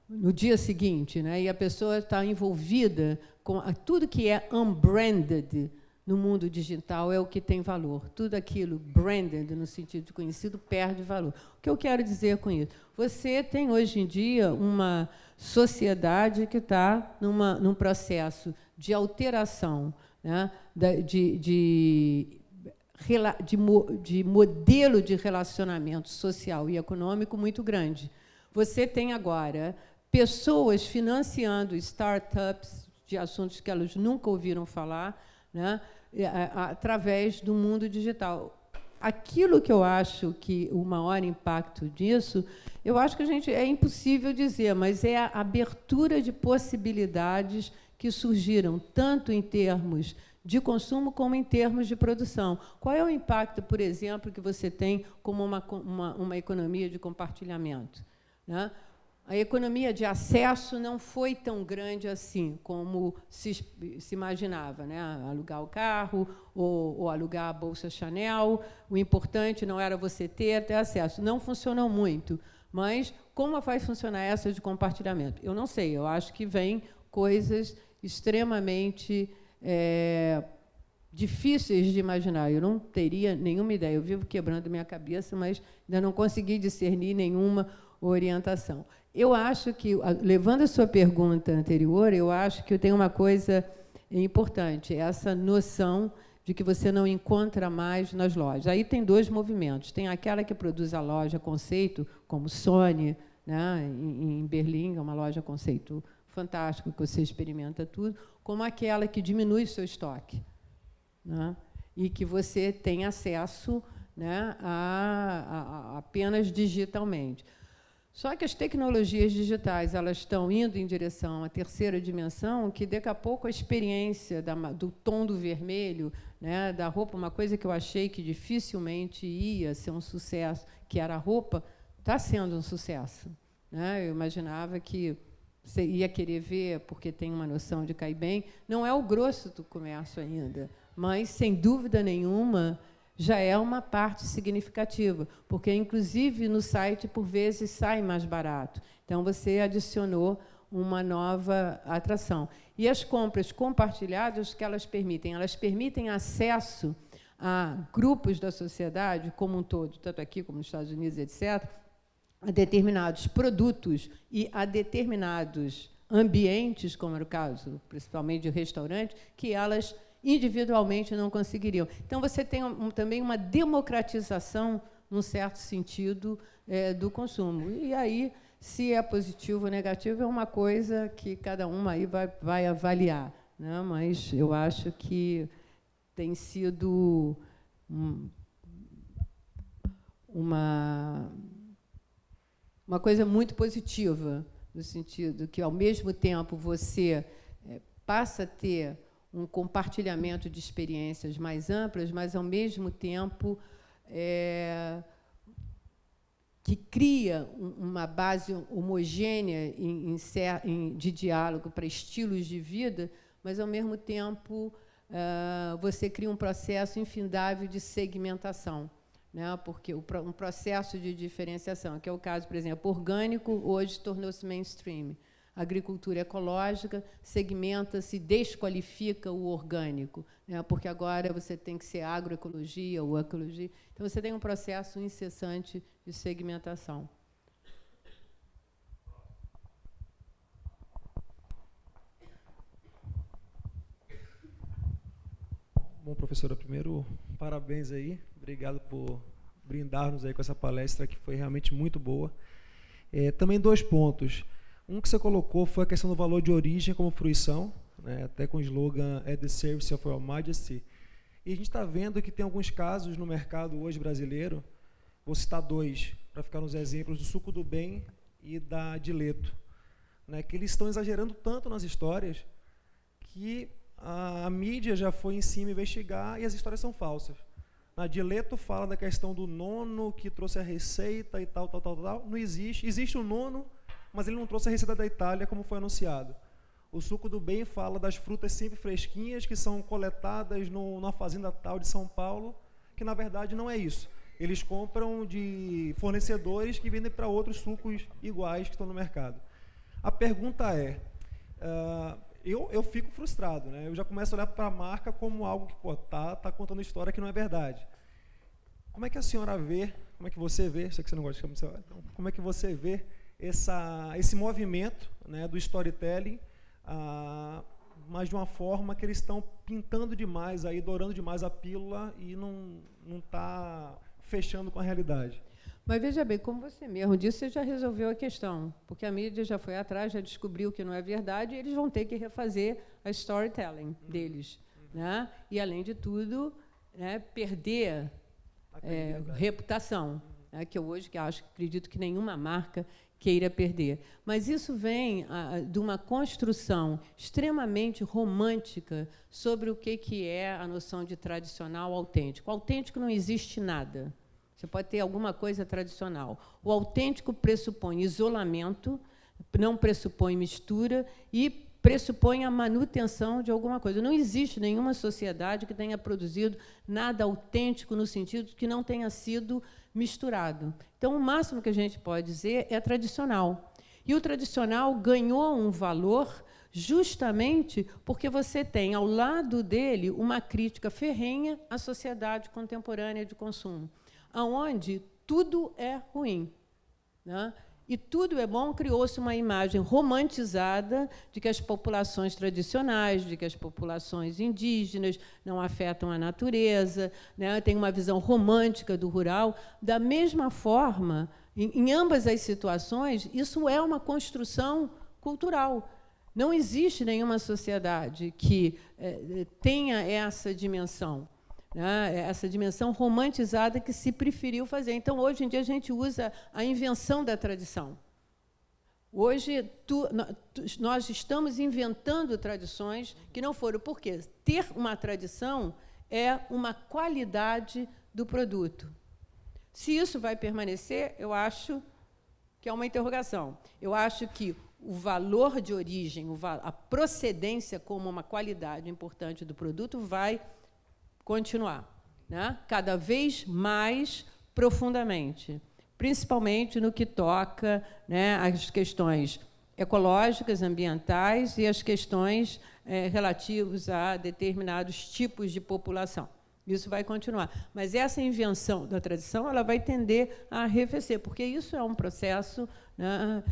no dia seguinte, né? E a pessoa está envolvida com tudo que é unbranded no mundo digital é o que tem valor. Tudo aquilo branded, no sentido de conhecido, perde valor. O que eu quero dizer com isso? Você tem, hoje em dia, uma sociedade que está num processo de alteração, né, de modelo de relacionamento social e econômico muito grande. Você tem agora pessoas financiando startups de assuntos que elas nunca ouviram falar, né, através do mundo digital. Aquilo que eu acho que o maior impacto disso, eu acho que é impossível dizer, mas é a abertura de possibilidades que surgiram, tanto em termos de consumo como em termos de produção. Qual é o impacto, por exemplo, que você tem como uma economia de compartilhamento, né? A economia de acesso não foi tão grande assim como se imaginava, né? Alugar o carro ou alugar a bolsa Chanel. O importante não era você ter acesso. Não funcionou muito. Mas como vai funcionar essa de compartilhamento? Eu não sei. Eu acho que vem coisas extremamente difíceis de imaginar. Eu não teria nenhuma ideia. Eu vivo quebrando minha cabeça, mas ainda não consegui discernir nenhuma orientação. Eu acho que, levando a sua pergunta anterior, eu acho que eu tenho uma coisa importante, essa noção de que você não encontra mais nas lojas. Aí tem dois movimentos. Tem aquela que produz a loja conceito, como Sony, né, em Berlim, é uma loja conceito fantástico, que você experimenta tudo, como aquela que diminui seu estoque, né, e que você tem acesso, né, apenas digitalmente. Só que as tecnologias digitais elas estão indo em direção à terceira dimensão, que daqui a pouco a experiência do tom do vermelho, né, da roupa, uma coisa que eu achei que dificilmente ia ser um sucesso, que era a roupa, está sendo um sucesso, né? Eu imaginava que você ia querer ver, porque tem uma noção de cair bem. Não é o grosso do comércio ainda, mas, sem dúvida nenhuma, já é uma parte significativa, porque, inclusive, no site, por vezes, sai mais barato. Então, você adicionou uma nova atração. E as compras compartilhadas, que elas permitem acesso a grupos da sociedade, como um todo, tanto aqui como nos Estados Unidos, etc., a determinados produtos e a determinados ambientes, como era o caso, principalmente de restaurante, que elas individualmente não conseguiriam. Então, você tem também uma democratização, num certo sentido, do consumo. E aí, se é positivo ou negativo, é uma coisa que cada uma aí vai avaliar, né? Mas eu acho que tem sido uma coisa muito positiva, no sentido que, ao mesmo tempo, você passa a ter um compartilhamento de experiências mais amplas, mas, ao mesmo tempo, que cria uma base homogênea de diálogo para estilos de vida, mas, ao mesmo tempo, você cria um processo infindável de segmentação, né? Porque um processo de diferenciação, que é o caso, por exemplo, orgânico, hoje tornou-se mainstream. A agricultura ecológica segmenta-se, desqualifica o orgânico, né? Porque agora você tem que ser agroecologia ou ecologia. Então, você tem um processo incessante de segmentação. Bom, professora, primeiro, parabéns aí. Obrigado por brindar-nos aí com essa palestra, que foi realmente muito boa. Também 2 pontos. Um que você colocou foi a questão do valor de origem como fruição, né, até com o slogan "At the Service of Your Majesty". E a gente está vendo que tem alguns casos no mercado hoje brasileiro, vou citar 2, para ficar nos exemplos, do Suco do Bem e da Dileto, né, que eles estão exagerando tanto nas histórias que a mídia já foi em cima investigar e as histórias são falsas. A Dileto fala da questão do nono que trouxe a receita e tal. Não existe. Existe o nono, mas ele não trouxe a receita da Itália, como foi anunciado. O Suco do Bem fala das frutas sempre fresquinhas que são coletadas numa fazenda tal de São Paulo, que na verdade não é isso. Eles compram de fornecedores que vendem para outros sucos iguais que estão no mercado. A pergunta é, eu fico frustrado, né? Eu já começo a olhar para a marca como algo que tá contando história que não é verdade. Como é que a senhora vê, como é que você vê, sei que você não gosta de chamar de senhora, então, como é que você vê esse movimento, né, do storytelling, mas de uma forma que eles estão pintando demais, aí, dourando demais a pílula e não está fechando com a realidade? Mas veja bem, como você mesmo disse, você já resolveu a questão, porque a mídia já foi atrás, já descobriu que não é verdade, e eles vão ter que refazer a storytelling deles, né? E, além de tudo, né, perder reputação, né, que eu hoje acredito que nenhuma marca queira perder. Mas isso vem de uma construção extremamente romântica sobre o que é a noção de tradicional autêntico. Autêntico não existe nada. Você pode ter alguma coisa tradicional. O autêntico pressupõe isolamento, não pressupõe mistura e pressupõe a manutenção de alguma coisa. Não existe nenhuma sociedade que tenha produzido nada autêntico no sentido de que não tenha sido misturado. Então, o máximo que a gente pode dizer é tradicional. E o tradicional ganhou um valor justamente porque você tem, ao lado dele, uma crítica ferrenha à sociedade contemporânea de consumo, onde tudo é ruim, né? E tudo é bom, criou-se uma imagem romantizada de que as populações tradicionais, de que as populações indígenas não afetam a natureza, né? Tem uma visão romântica do rural. Da mesma forma, em ambas as situações, isso é uma construção cultural. Não existe nenhuma sociedade que tenha essa dimensão, né, essa dimensão romantizada que se preferiu fazer. Então, hoje em dia, a gente usa a invenção da tradição. Hoje, nós estamos inventando tradições que não foram. Por quê? Ter uma tradição é uma qualidade do produto. Se isso vai permanecer, eu acho que é uma interrogação. Eu acho que o valor de origem, a procedência como uma qualidade importante do produto vai continuar, né? Cada vez mais profundamente, principalmente no que toca, né, às questões ecológicas, ambientais e as questões relativas a determinados tipos de população. Isso vai continuar. Mas essa invenção da tradição ela vai tender a arrefecer, porque isso é um processo, né,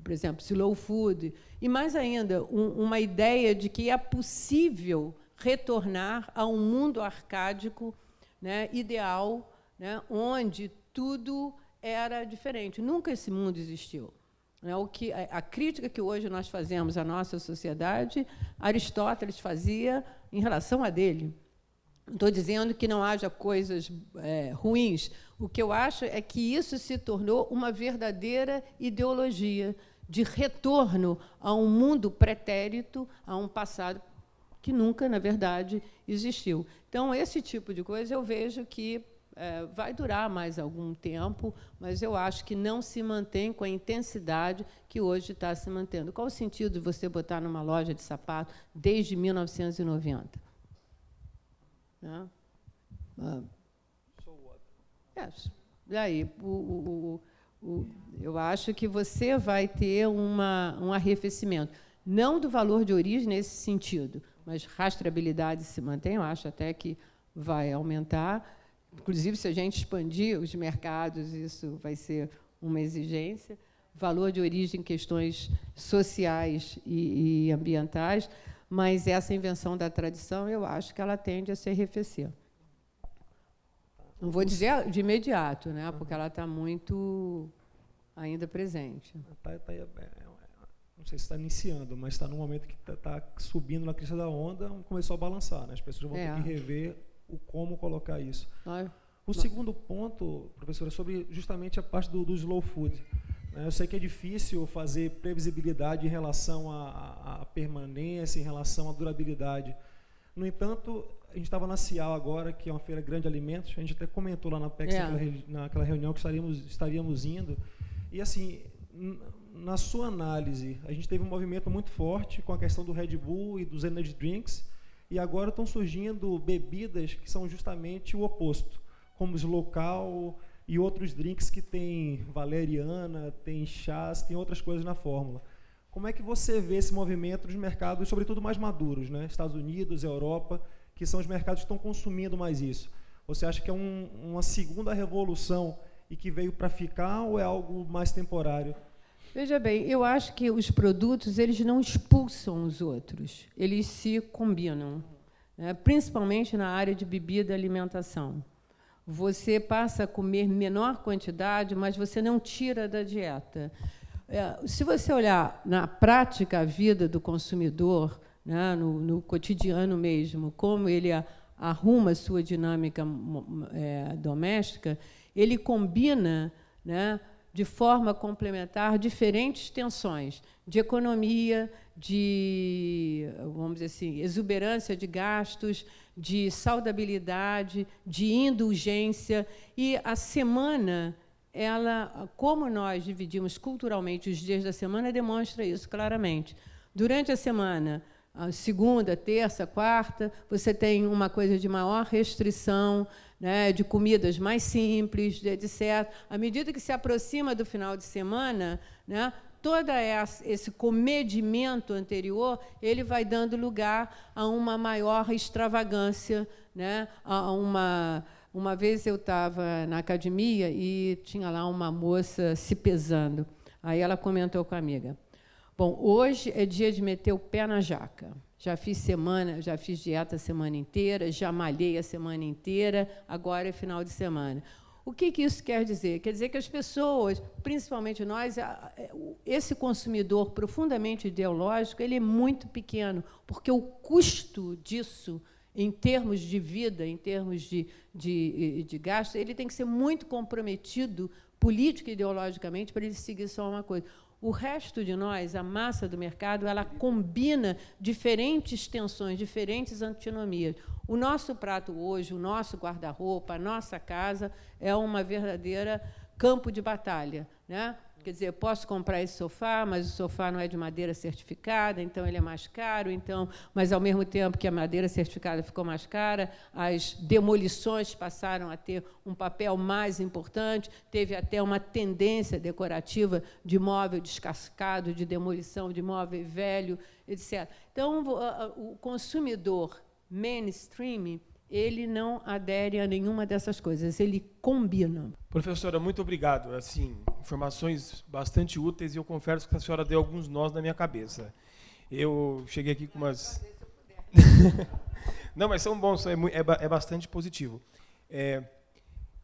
por exemplo, slow food, e mais ainda, uma ideia de que é possível retornar a um mundo arcádico, né, ideal, né, onde tudo era diferente. Nunca esse mundo existiu. A crítica que hoje nós fazemos à nossa sociedade, Aristóteles fazia em relação a dele. Não estou dizendo que não haja coisas ruins. O que eu acho é que isso se tornou uma verdadeira ideologia de retorno a um mundo pretérito, a um passado que nunca, na verdade, existiu. Então, esse tipo de coisa eu vejo que vai durar mais algum tempo, mas eu acho que não se mantém com a intensidade que hoje está se mantendo. Qual o sentido de você botar numa loja de sapato desde 1990? Né? E aí, eu acho que você vai ter um arrefecimento, não do valor de origem nesse sentido, mas rastreabilidade se mantém, eu acho até que vai aumentar. Inclusive, se a gente expandir os mercados, isso vai ser uma exigência. Valor de origem, questões sociais e ambientais, mas essa invenção da tradição, eu acho que ela tende a se arrefecer. Não vou dizer de imediato, né, porque ela está muito ainda presente. Não sei se está iniciando, mas está num momento que está subindo na crista da onda, começou a balançar, né? As pessoas vão ter que rever como colocar isso. O segundo ponto, professora, é sobre justamente a parte do slow food. Eu sei que é difícil fazer previsibilidade em relação à permanência, em relação à durabilidade. No entanto, a gente estava na Cial agora, que é uma feira grande de alimentos, a gente até comentou lá na PEX, naquela reunião que estaríamos indo, e assim, na sua análise, a gente teve um movimento muito forte com a questão do Red Bull e dos energy drinks, e agora estão surgindo bebidas que são justamente o oposto, como os local e outros drinks que tem valeriana, tem chás, tem outras coisas na fórmula. Como é que você vê esse movimento dos mercados, sobretudo mais maduros, né? Estados Unidos, Europa, que são os mercados que estão consumindo mais isso? Você acha que é uma segunda revolução e que veio para ficar, ou é algo mais temporário? Veja bem, eu acho que os produtos eles não expulsam os outros, eles se combinam, né? Principalmente na área de bebida e alimentação. Você passa a comer menor quantidade, mas você não tira da dieta. Se você olhar na prática a vida do consumidor, né, no cotidiano mesmo, como ele arruma a sua dinâmica doméstica, ele combina, né, de forma complementar diferentes tensões de economia, de, vamos dizer assim, exuberância de gastos, de saudabilidade, de indulgência. E a semana, ela, como nós dividimos culturalmente os dias da semana, demonstra isso claramente. Durante a semana, a segunda, terça, quarta, você tem uma coisa de maior restrição, né, de comidas mais simples, etc. À medida que se aproxima do final de semana, né, todo esse comedimento anterior ele vai dando lugar a uma maior extravagância, né, a uma vez eu estava na academia e tinha lá uma moça se pesando. Aí ela comentou com a amiga: bom, hoje é dia de meter o pé na jaca. Já fiz dieta a semana inteira, já malhei a semana inteira, agora é final de semana. O que isso quer dizer? Quer dizer que as pessoas, principalmente nós, esse consumidor profundamente ideológico, ele é muito pequeno, porque o custo disso, em termos de vida, em termos de gasto, ele tem que ser muito comprometido política e ideologicamente para ele seguir só uma coisa. O resto de nós, a massa do mercado, ela combina diferentes tensões, diferentes antinomias. O nosso prato hoje, o nosso guarda-roupa, a nossa casa, é uma verdadeira campo de batalha, né? Quer dizer, eu posso comprar esse sofá, mas o sofá não é de madeira certificada, então ele é mais caro, mas, ao mesmo tempo que a madeira certificada ficou mais cara, as demolições passaram a ter um papel mais importante, teve até uma tendência decorativa de móvel descascado, de demolição de móvel velho, etc. Então, o consumidor mainstream, ele não adere a nenhuma dessas coisas, ele combina. Professora, muito obrigado. Assim, informações bastante úteis e eu confesso que a senhora deu alguns nós na minha cabeça. Eu cheguei aqui com umas... Não, mas são bons, é bastante positivo.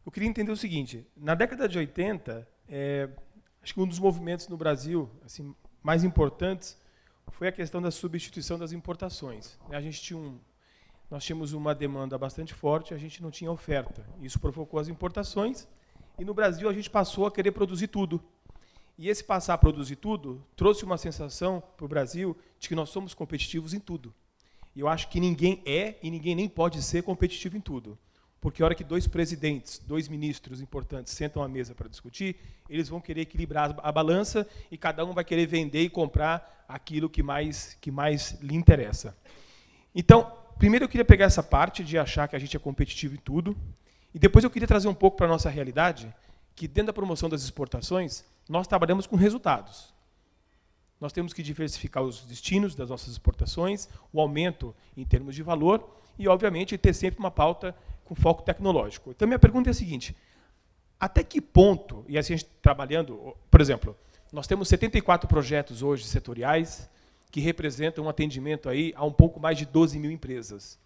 Eu queria entender o seguinte: na década de 80, acho que um dos movimentos no Brasil assim, mais importantes foi a questão da substituição das importações. Nós tínhamos uma demanda bastante forte, a gente não tinha oferta. Isso provocou as importações, e no Brasil a gente passou a querer produzir tudo. E esse passar a produzir tudo trouxe uma sensação para o Brasil de que nós somos competitivos em tudo. E eu acho que ninguém é e ninguém nem pode ser competitivo em tudo. Porque a hora que dois presidentes, dois ministros importantes sentam à mesa para discutir, eles vão querer equilibrar a balança e cada um vai querer vender e comprar aquilo que mais lhe interessa. Então, primeiro eu queria pegar essa parte de achar que a gente é competitivo em tudo, e depois eu queria trazer um pouco para a nossa realidade, que dentro da promoção das exportações, nós trabalhamos com resultados. Nós temos que diversificar os destinos das nossas exportações, o aumento em termos de valor, e, obviamente, ter sempre uma pauta com foco tecnológico. Então, minha pergunta é a seguinte: até que ponto, e assim a gente trabalhando, por exemplo, nós temos 74 projetos hoje setoriais, que representam um atendimento aí a um pouco mais de 12 mil empresas.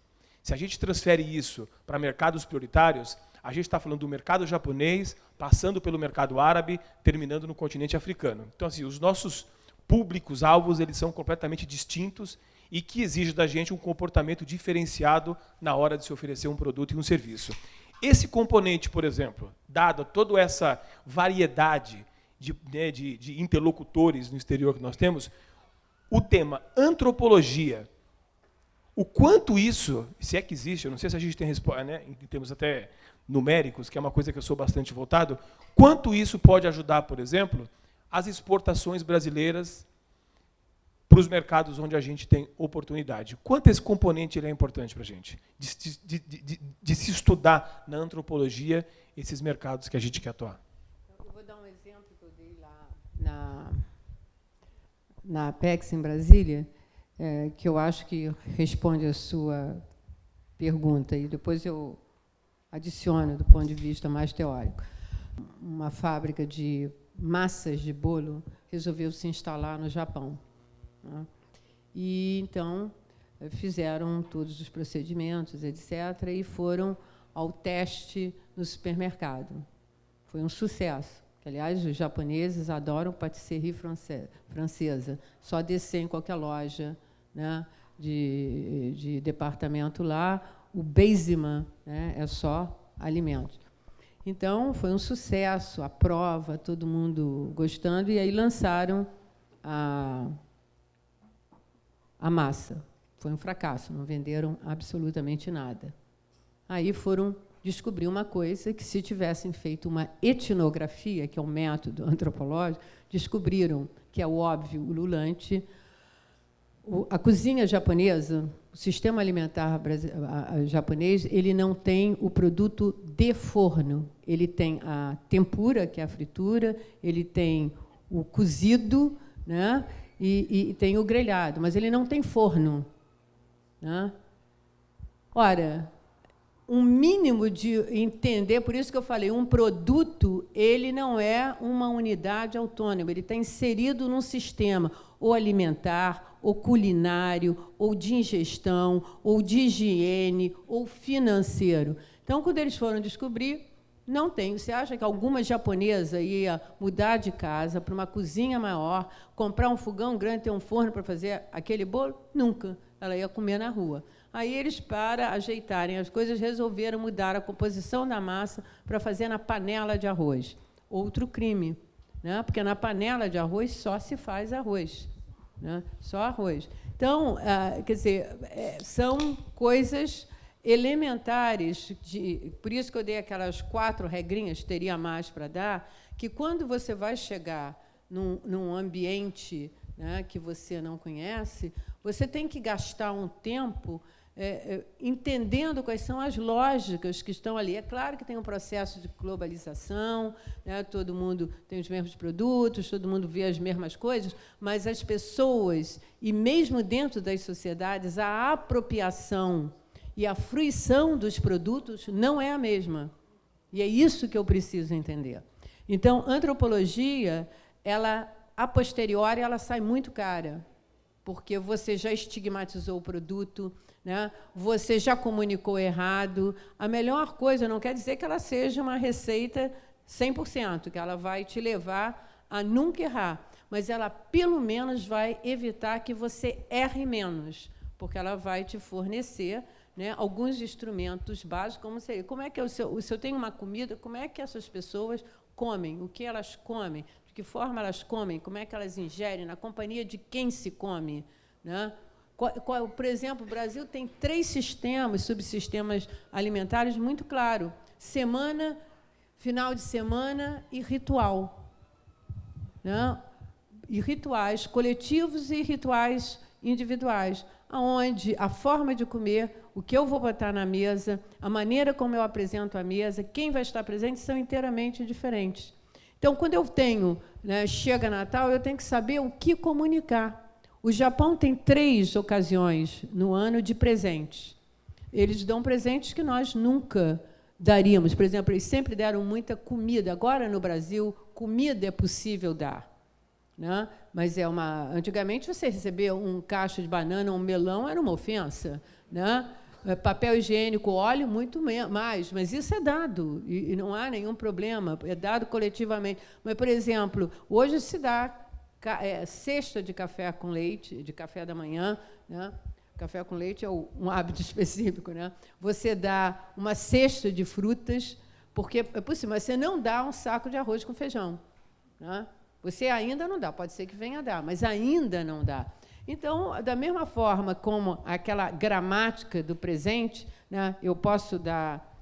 Se a gente transfere isso para mercados prioritários, a gente está falando do mercado japonês, passando pelo mercado árabe, terminando no continente africano. Então, assim, os nossos públicos-alvos eles são completamente distintos e que exigem da gente um comportamento diferenciado na hora de se oferecer um produto e um serviço. Esse componente, por exemplo, dado toda essa variedade de interlocutores no exterior que nós temos, o tema antropologia, o quanto isso, se é que existe, eu não sei se a gente tem resposta, né, em termos até numéricos, que é uma coisa que eu sou bastante voltado, quanto isso pode ajudar, por exemplo, as exportações brasileiras para os mercados onde a gente tem oportunidade. Quanto esse componente ele é importante para a gente, de se estudar na antropologia esses mercados que a gente quer atuar. Eu vou dar um exemplo que eu dei lá na Apex, em Brasília, que eu acho que responde a sua pergunta, e depois eu adiciono do ponto de vista mais teórico. Uma fábrica de massas de bolo resolveu se instalar no Japão. Né? E, então, fizeram todos os procedimentos, etc., e foram ao teste no supermercado. Foi um sucesso. Aliás, os japoneses adoram patisserie francesa. Só descer em qualquer loja, né, de departamento lá, o Beiseman, né, é só alimentos. Então, foi um sucesso, a prova, todo mundo gostando, e aí lançaram a massa. Foi um fracasso, não venderam absolutamente nada. Aí foram descobrir uma coisa que, se tivessem feito uma etnografia, que é um método antropológico, descobriram que é o óbvio, o ululante. A cozinha japonesa, o sistema alimentar japonês, ele não tem o produto de forno. Ele tem a tempura, que é a fritura, ele tem o cozido, né, e tem o grelhado, mas ele não tem forno. Né? Ora, um mínimo de entender, por isso que eu falei, um produto, ele não é uma unidade autônoma, ele está inserido num sistema ou alimentar, ou culinário, ou de ingestão, ou de higiene, ou financeiro. Então, quando eles foram descobrir, não tem. Você acha que alguma japonesa ia mudar de casa para uma cozinha maior, comprar um fogão grande, ter um forno para fazer aquele bolo? Nunca. Ela ia comer na rua. Aí eles, para ajeitarem as coisas, resolveram mudar a composição da massa para fazer na panela de arroz. Outro crime, né? Porque na panela de arroz só se faz arroz, né? Só arroz. Então, quer dizer, são coisas elementares, por isso que eu dei aquelas 4 regrinhas, teria mais para dar, que quando você vai chegar num ambiente, né, que você não conhece, você tem que gastar um tempo entendendo quais são as lógicas que estão ali. É claro que tem um processo de globalização, né, todo mundo tem os mesmos produtos, todo mundo vê as mesmas coisas, mas as pessoas, e mesmo dentro das sociedades, a apropriação e a fruição dos produtos não é a mesma. E é isso que eu preciso entender. Então, antropologia, ela, a posteriori, ela sai muito cara, porque você já estigmatizou o produto, né? Você já comunicou errado. A melhor coisa não quer dizer que ela seja uma receita 100%, que ela vai te levar a nunca errar, mas ela, pelo menos, vai evitar que você erre menos, porque ela vai te fornecer, né, alguns instrumentos básicos, como é que se eu tenho uma comida, como é que essas pessoas comem, o que elas comem, de que forma elas comem, como é que elas ingerem, na companhia de quem se come, né? Por exemplo, o Brasil tem 3 sistemas, subsistemas alimentares muito claros: semana, final de semana e ritual, né? E rituais coletivos e rituais individuais, onde a forma de comer, o que eu vou botar na mesa, a maneira como eu apresento a mesa, quem vai estar presente, são inteiramente diferentes. Então, quando eu tenho, né, chega Natal, eu tenho que saber o que comunicar. O Japão tem 3 ocasiões no ano de presentes. Eles dão presentes que nós nunca daríamos. Por exemplo, eles sempre deram muita comida. Agora, no Brasil, comida é possível dar, né? Mas antigamente, você receber um cacho de banana ou um melão era uma ofensa, né? Papel higiênico, óleo, muito mais. Mas isso é dado, e não há nenhum problema. É dado coletivamente. Mas, por exemplo, hoje se dá cesta de café com leite, de café da manhã, né? Café com leite é um hábito específico, né? Você dá uma cesta de frutas, porque é possível, mas você não dá um saco de arroz com feijão, né? Você ainda não dá, pode ser que venha a dar, mas ainda não dá. Então, da mesma forma como aquela gramática do presente, né, eu posso dar...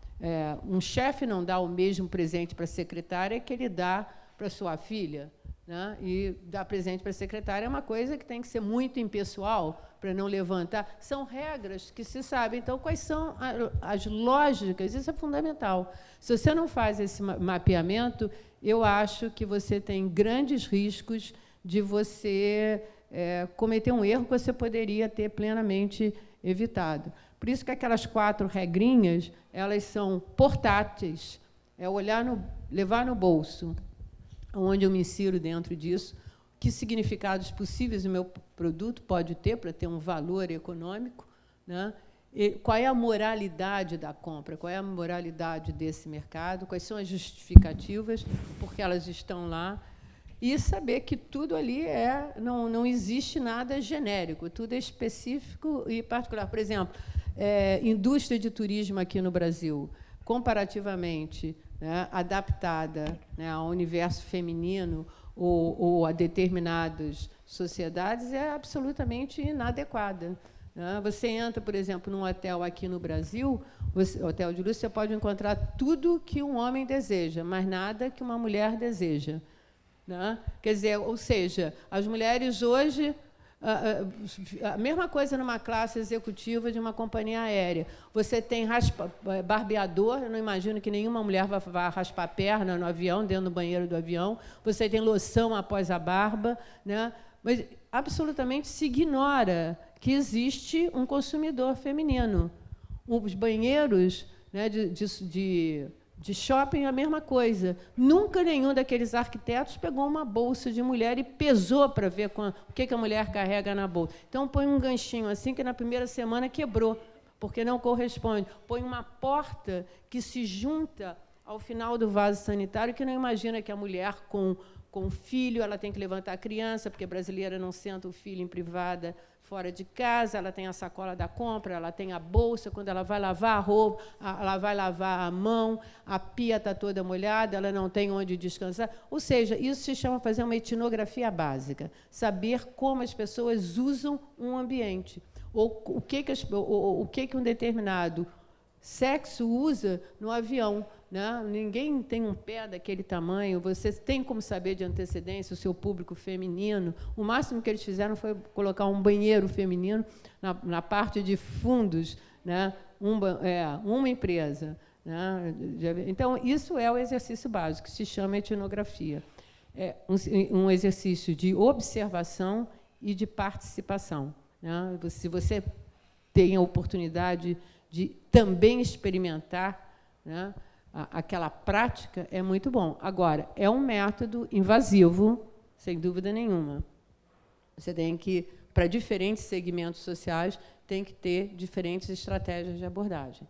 um chefe não dá o mesmo presente para a secretária que ele dá para sua filha, né, e dar presente para a secretária é uma coisa que tem que ser muito impessoal para não levantar. São regras que se sabem. Então, quais são as lógicas? Isso é fundamental. Se você não faz esse mapeamento, eu acho que você tem grandes riscos de você cometer um erro que você poderia ter plenamente evitado. Por isso que aquelas 4 regrinhas, elas são portáteis, levar no bolso, onde eu me insiro dentro disso, que significados possíveis o meu produto pode ter para ter um valor econômico, né? E qual é a moralidade da compra, qual é a moralidade desse mercado, quais são as justificativas, porque elas estão lá, e saber que tudo ali não existe nada genérico, tudo é específico e particular. Por exemplo, indústria de turismo aqui no Brasil, comparativamente, né, adaptada, né, ao universo feminino ou a determinadas sociedades, é absolutamente inadequada, né? Você entra, por exemplo, num hotel aqui no Brasil, hotel de luxo, você pode encontrar tudo que um homem deseja, mas nada que uma mulher deseja, né? Quer dizer, ou seja, as mulheres hoje... A mesma coisa numa classe executiva de uma companhia aérea. Você tem barbeador, eu não imagino que nenhuma mulher vá raspar a perna no avião, dentro do banheiro do avião. Você tem loção após a barba, né? Mas absolutamente se ignora que existe um consumidor feminino. Os banheiros, né, de shopping é a mesma coisa. Nunca nenhum daqueles arquitetos pegou uma bolsa de mulher e pesou para ver o que a mulher carrega na bolsa. Então, põe um ganchinho assim, que na primeira semana quebrou, porque não corresponde. Põe uma porta que se junta ao final do vaso sanitário, que não imagina que a mulher com filho, ela tem que levantar a criança, porque a brasileira não senta o filho em privada fora de casa, ela tem a sacola da compra, ela tem a bolsa, quando ela vai lavar a roupa, ela vai lavar a mão, a pia está toda molhada, ela não tem onde descansar. Ou seja, isso se chama fazer uma etnografia básica, saber como as pessoas usam um ambiente, ou o que um determinado sexo usa no avião, né? Ninguém tem um pé daquele tamanho, você tem como saber de antecedência o seu público feminino. O máximo que eles fizeram foi colocar um banheiro feminino na parte de fundos, né? Uma empresa, né? Então, isso é o exercício básico, que se chama etnografia. É um exercício de observação e de participação, né? Se você tem a oportunidade de também experimentar, né, aquela prática, é muito bom. Agora, é um método invasivo, sem dúvida nenhuma. Você tem que, para diferentes segmentos sociais, tem que ter diferentes estratégias de abordagem.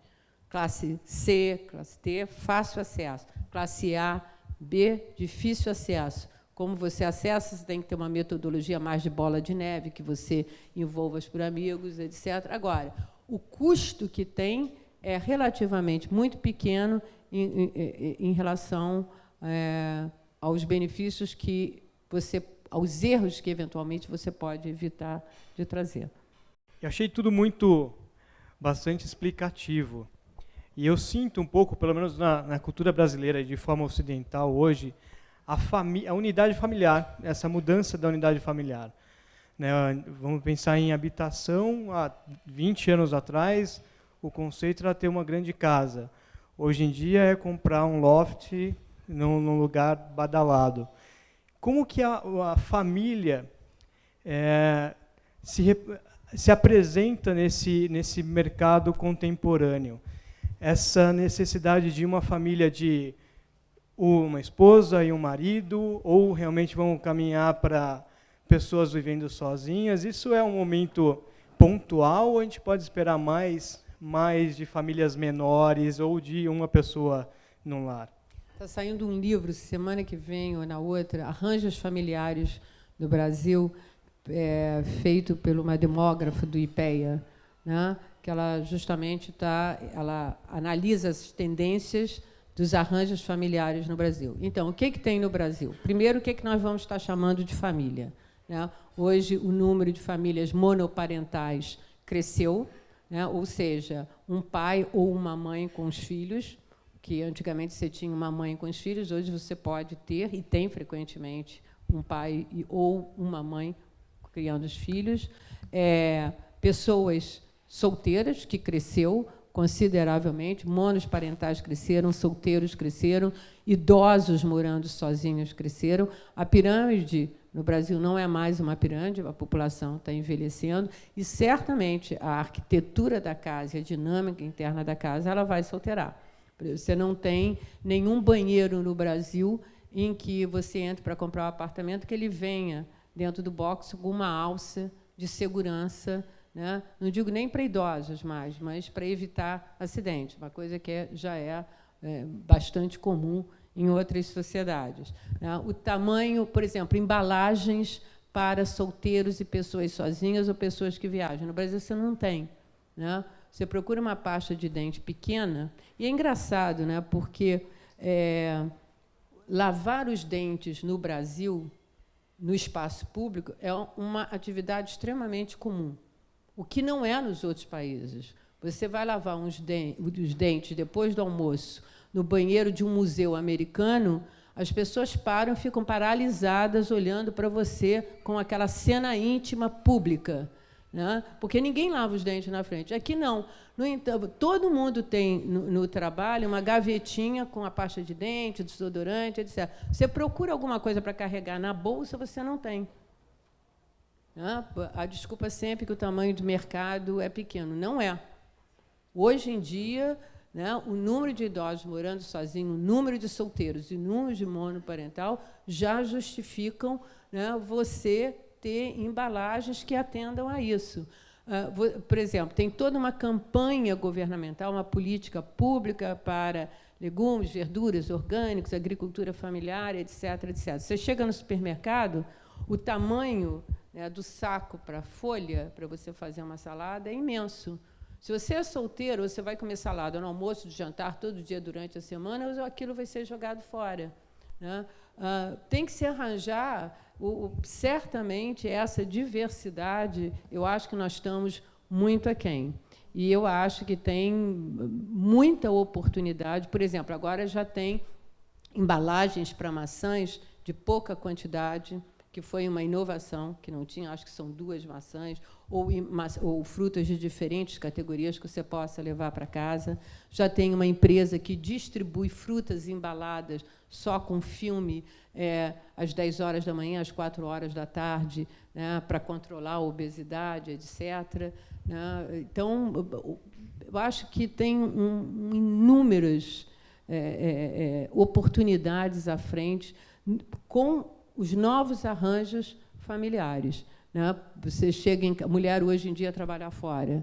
Classe C, classe T, fácil acesso. Classe A, B, difícil acesso. Como você acessa, você tem que ter uma metodologia mais de bola de neve, que você envolva por amigos, etc. Agora, o custo que tem é relativamente muito pequeno em relação aos benefícios aos erros que, eventualmente, você pode evitar de trazer. Eu achei tudo bastante explicativo. E eu sinto um pouco, pelo menos na cultura brasileira, de forma ocidental, hoje, a unidade familiar, essa mudança da unidade familiar. Né, vamos pensar em habitação. Há 20 anos atrás, o conceito era ter uma grande casa. Hoje em dia é comprar um loft num lugar badalado. Como que a família se apresenta nesse mercado contemporâneo? Essa necessidade de uma família de uma esposa e um marido, ou realmente vão caminhar para pessoas vivendo sozinhas? Isso é um momento pontual ou a gente pode esperar mais de famílias menores ou de uma pessoa num lar? Está saindo um livro, semana que vem ou na outra, Arranjos Familiares do Brasil, feito por uma demógrafa do IPEA, né? Que ela justamente ela analisa as tendências dos arranjos familiares no Brasil. Então, o que tem no Brasil? Primeiro, o que nós vamos estar chamando de família? Né? Hoje, o número de famílias monoparentais cresceu, né? Ou seja, um pai ou uma mãe com os filhos, que antigamente você tinha uma mãe com os filhos, hoje você pode ter, e tem frequentemente, um pai ou uma mãe criando os filhos, pessoas solteiras, que cresceu consideravelmente, monoparentais cresceram, solteiros cresceram, idosos morando sozinhos cresceram. A pirâmide no Brasil não é mais uma pirâmide, a população está envelhecendo, e certamente a arquitetura da casa e a dinâmica interna da casa ela vai se alterar. Você não tem nenhum banheiro no Brasil em que você entre para comprar um apartamento que ele venha dentro do box com uma alça de segurança, né? Não digo nem para idosos mais, mas para evitar acidente, uma coisa que já é bastante comum em outras sociedades, né? O tamanho, por exemplo, embalagens para solteiros e pessoas sozinhas ou pessoas que viajam. No Brasil, você não tem, né? Você procura uma pasta de dente pequena, e é engraçado, né? Porque lavar os dentes no Brasil, no espaço público, é uma atividade extremamente comum, o que não é nos outros países. Você vai lavar os dentes depois do almoço no banheiro de um museu americano, as pessoas param, ficam paralisadas, olhando para você com aquela cena íntima pública, né? Porque ninguém lava os dentes na frente. Aqui, não. No entanto, todo mundo tem, no trabalho, uma gavetinha com a pasta de dente, desodorante, etc. Você procura alguma coisa para carregar na bolsa, você não tem. A desculpa sempre que o tamanho do mercado é pequeno. Não é. Hoje em dia, né, o número de idosos morando sozinhos, o número de solteiros e o número de monoparental já justificam, né, você ter embalagens que atendam a isso. Por exemplo, tem toda uma campanha governamental, uma política pública para legumes, verduras, orgânicos, agricultura familiar, etc., etc. Você chega no supermercado, o tamanho, né, do saco para a folha, para você fazer uma salada, é imenso. Se você é solteiro, você vai comer salada no almoço, no jantar, todo dia durante a semana, aquilo vai ser jogado fora, né? Tem que se arranjar, certamente, essa diversidade, eu acho que nós estamos muito aquém. E eu acho que tem muita oportunidade. Por exemplo, agora já tem embalagens para maçãs de pouca quantidade, que foi uma inovação, que não tinha, acho que são 2 maçãs, ou frutas de diferentes categorias que você possa levar para casa. Já tem uma empresa que distribui frutas embaladas só com filme, às 10 horas da manhã, às 4 horas da tarde, né, para controlar a obesidade, etc., né? Então, eu acho que tem inúmeras oportunidades à frente com os novos arranjos familiares, né? Você chega a mulher hoje em dia a trabalhar fora.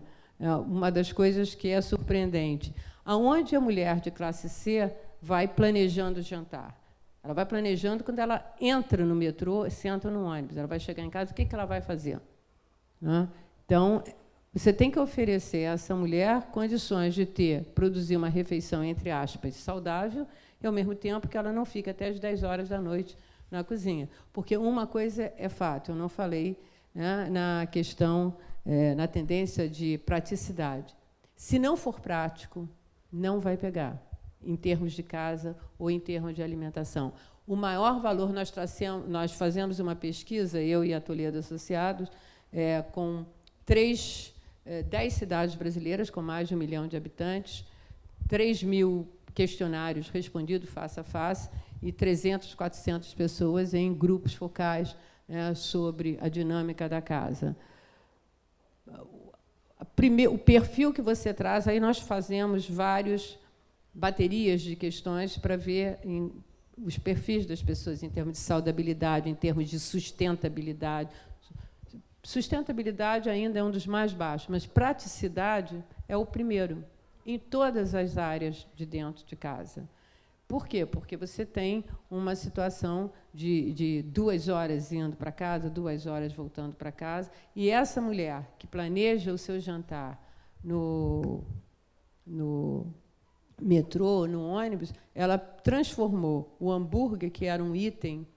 Uma das coisas que é surpreendente, aonde a mulher de classe C vai planejando o jantar? Ela vai planejando quando ela entra no metrô, senta no ônibus. Ela vai chegar em casa, o que ela vai fazer? Né? Então, você tem que oferecer a essa mulher condições de produzir uma refeição, entre aspas, saudável, e, ao mesmo tempo, que ela não fique até as 10 horas da noite na cozinha. Porque uma coisa é fato, eu não falei, né, na questão, na tendência de praticidade. Se não for prático, não vai pegar, em termos de casa ou em termos de alimentação. O maior valor, nós fazemos uma pesquisa, eu e a Toledo Associados, com 10 cidades brasileiras com mais de 1 milhão de habitantes, 3.000 questionários respondidos face a face e 300, 400 pessoas em grupos focais, né, sobre a dinâmica da casa. O perfil que você traz, aí nós fazemos várias baterias de questões para ver os perfis das pessoas em termos de saudabilidade, em termos de sustentabilidade. Sustentabilidade ainda é um dos mais baixos, mas praticidade é o primeiro, em todas as áreas de dentro de casa. Por quê? Porque você tem uma situação de 2 horas indo para casa, 2 horas voltando para casa, e essa mulher que planeja o seu jantar no metrô, no ônibus, ela transformou o hambúrguer, que era um item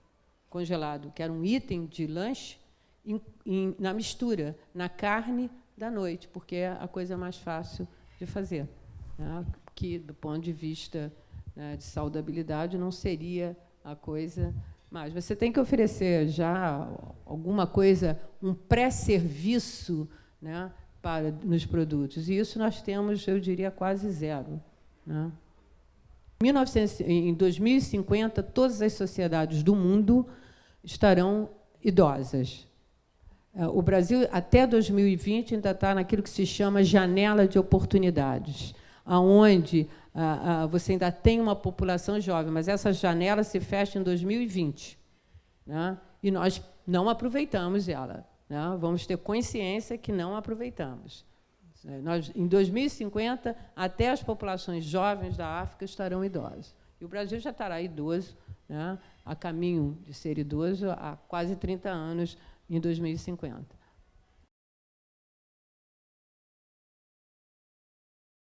congelado, que era um item de lanche, na mistura, na carne da noite, porque é a coisa mais fácil de fazer, né? Que, do ponto de vista, né, de saudabilidade, não seria a coisa Mas você tem que oferecer já alguma coisa, um pré-serviço, né, nos produtos. E isso nós temos, eu diria, quase zero. Né? Em 2050, todas as sociedades do mundo estarão idosas. O Brasil, até 2020, ainda está naquilo que se chama janela de oportunidades, onde você ainda tem uma população jovem, mas essa janela se fecha em 2020. Né? E nós não aproveitamos ela. Né? Vamos ter consciência que não aproveitamos. Nós, em 2050, até as populações jovens da África estarão idosas. E o Brasil já estará idoso, né, a caminho de ser idoso há quase 30 anos, em 2050.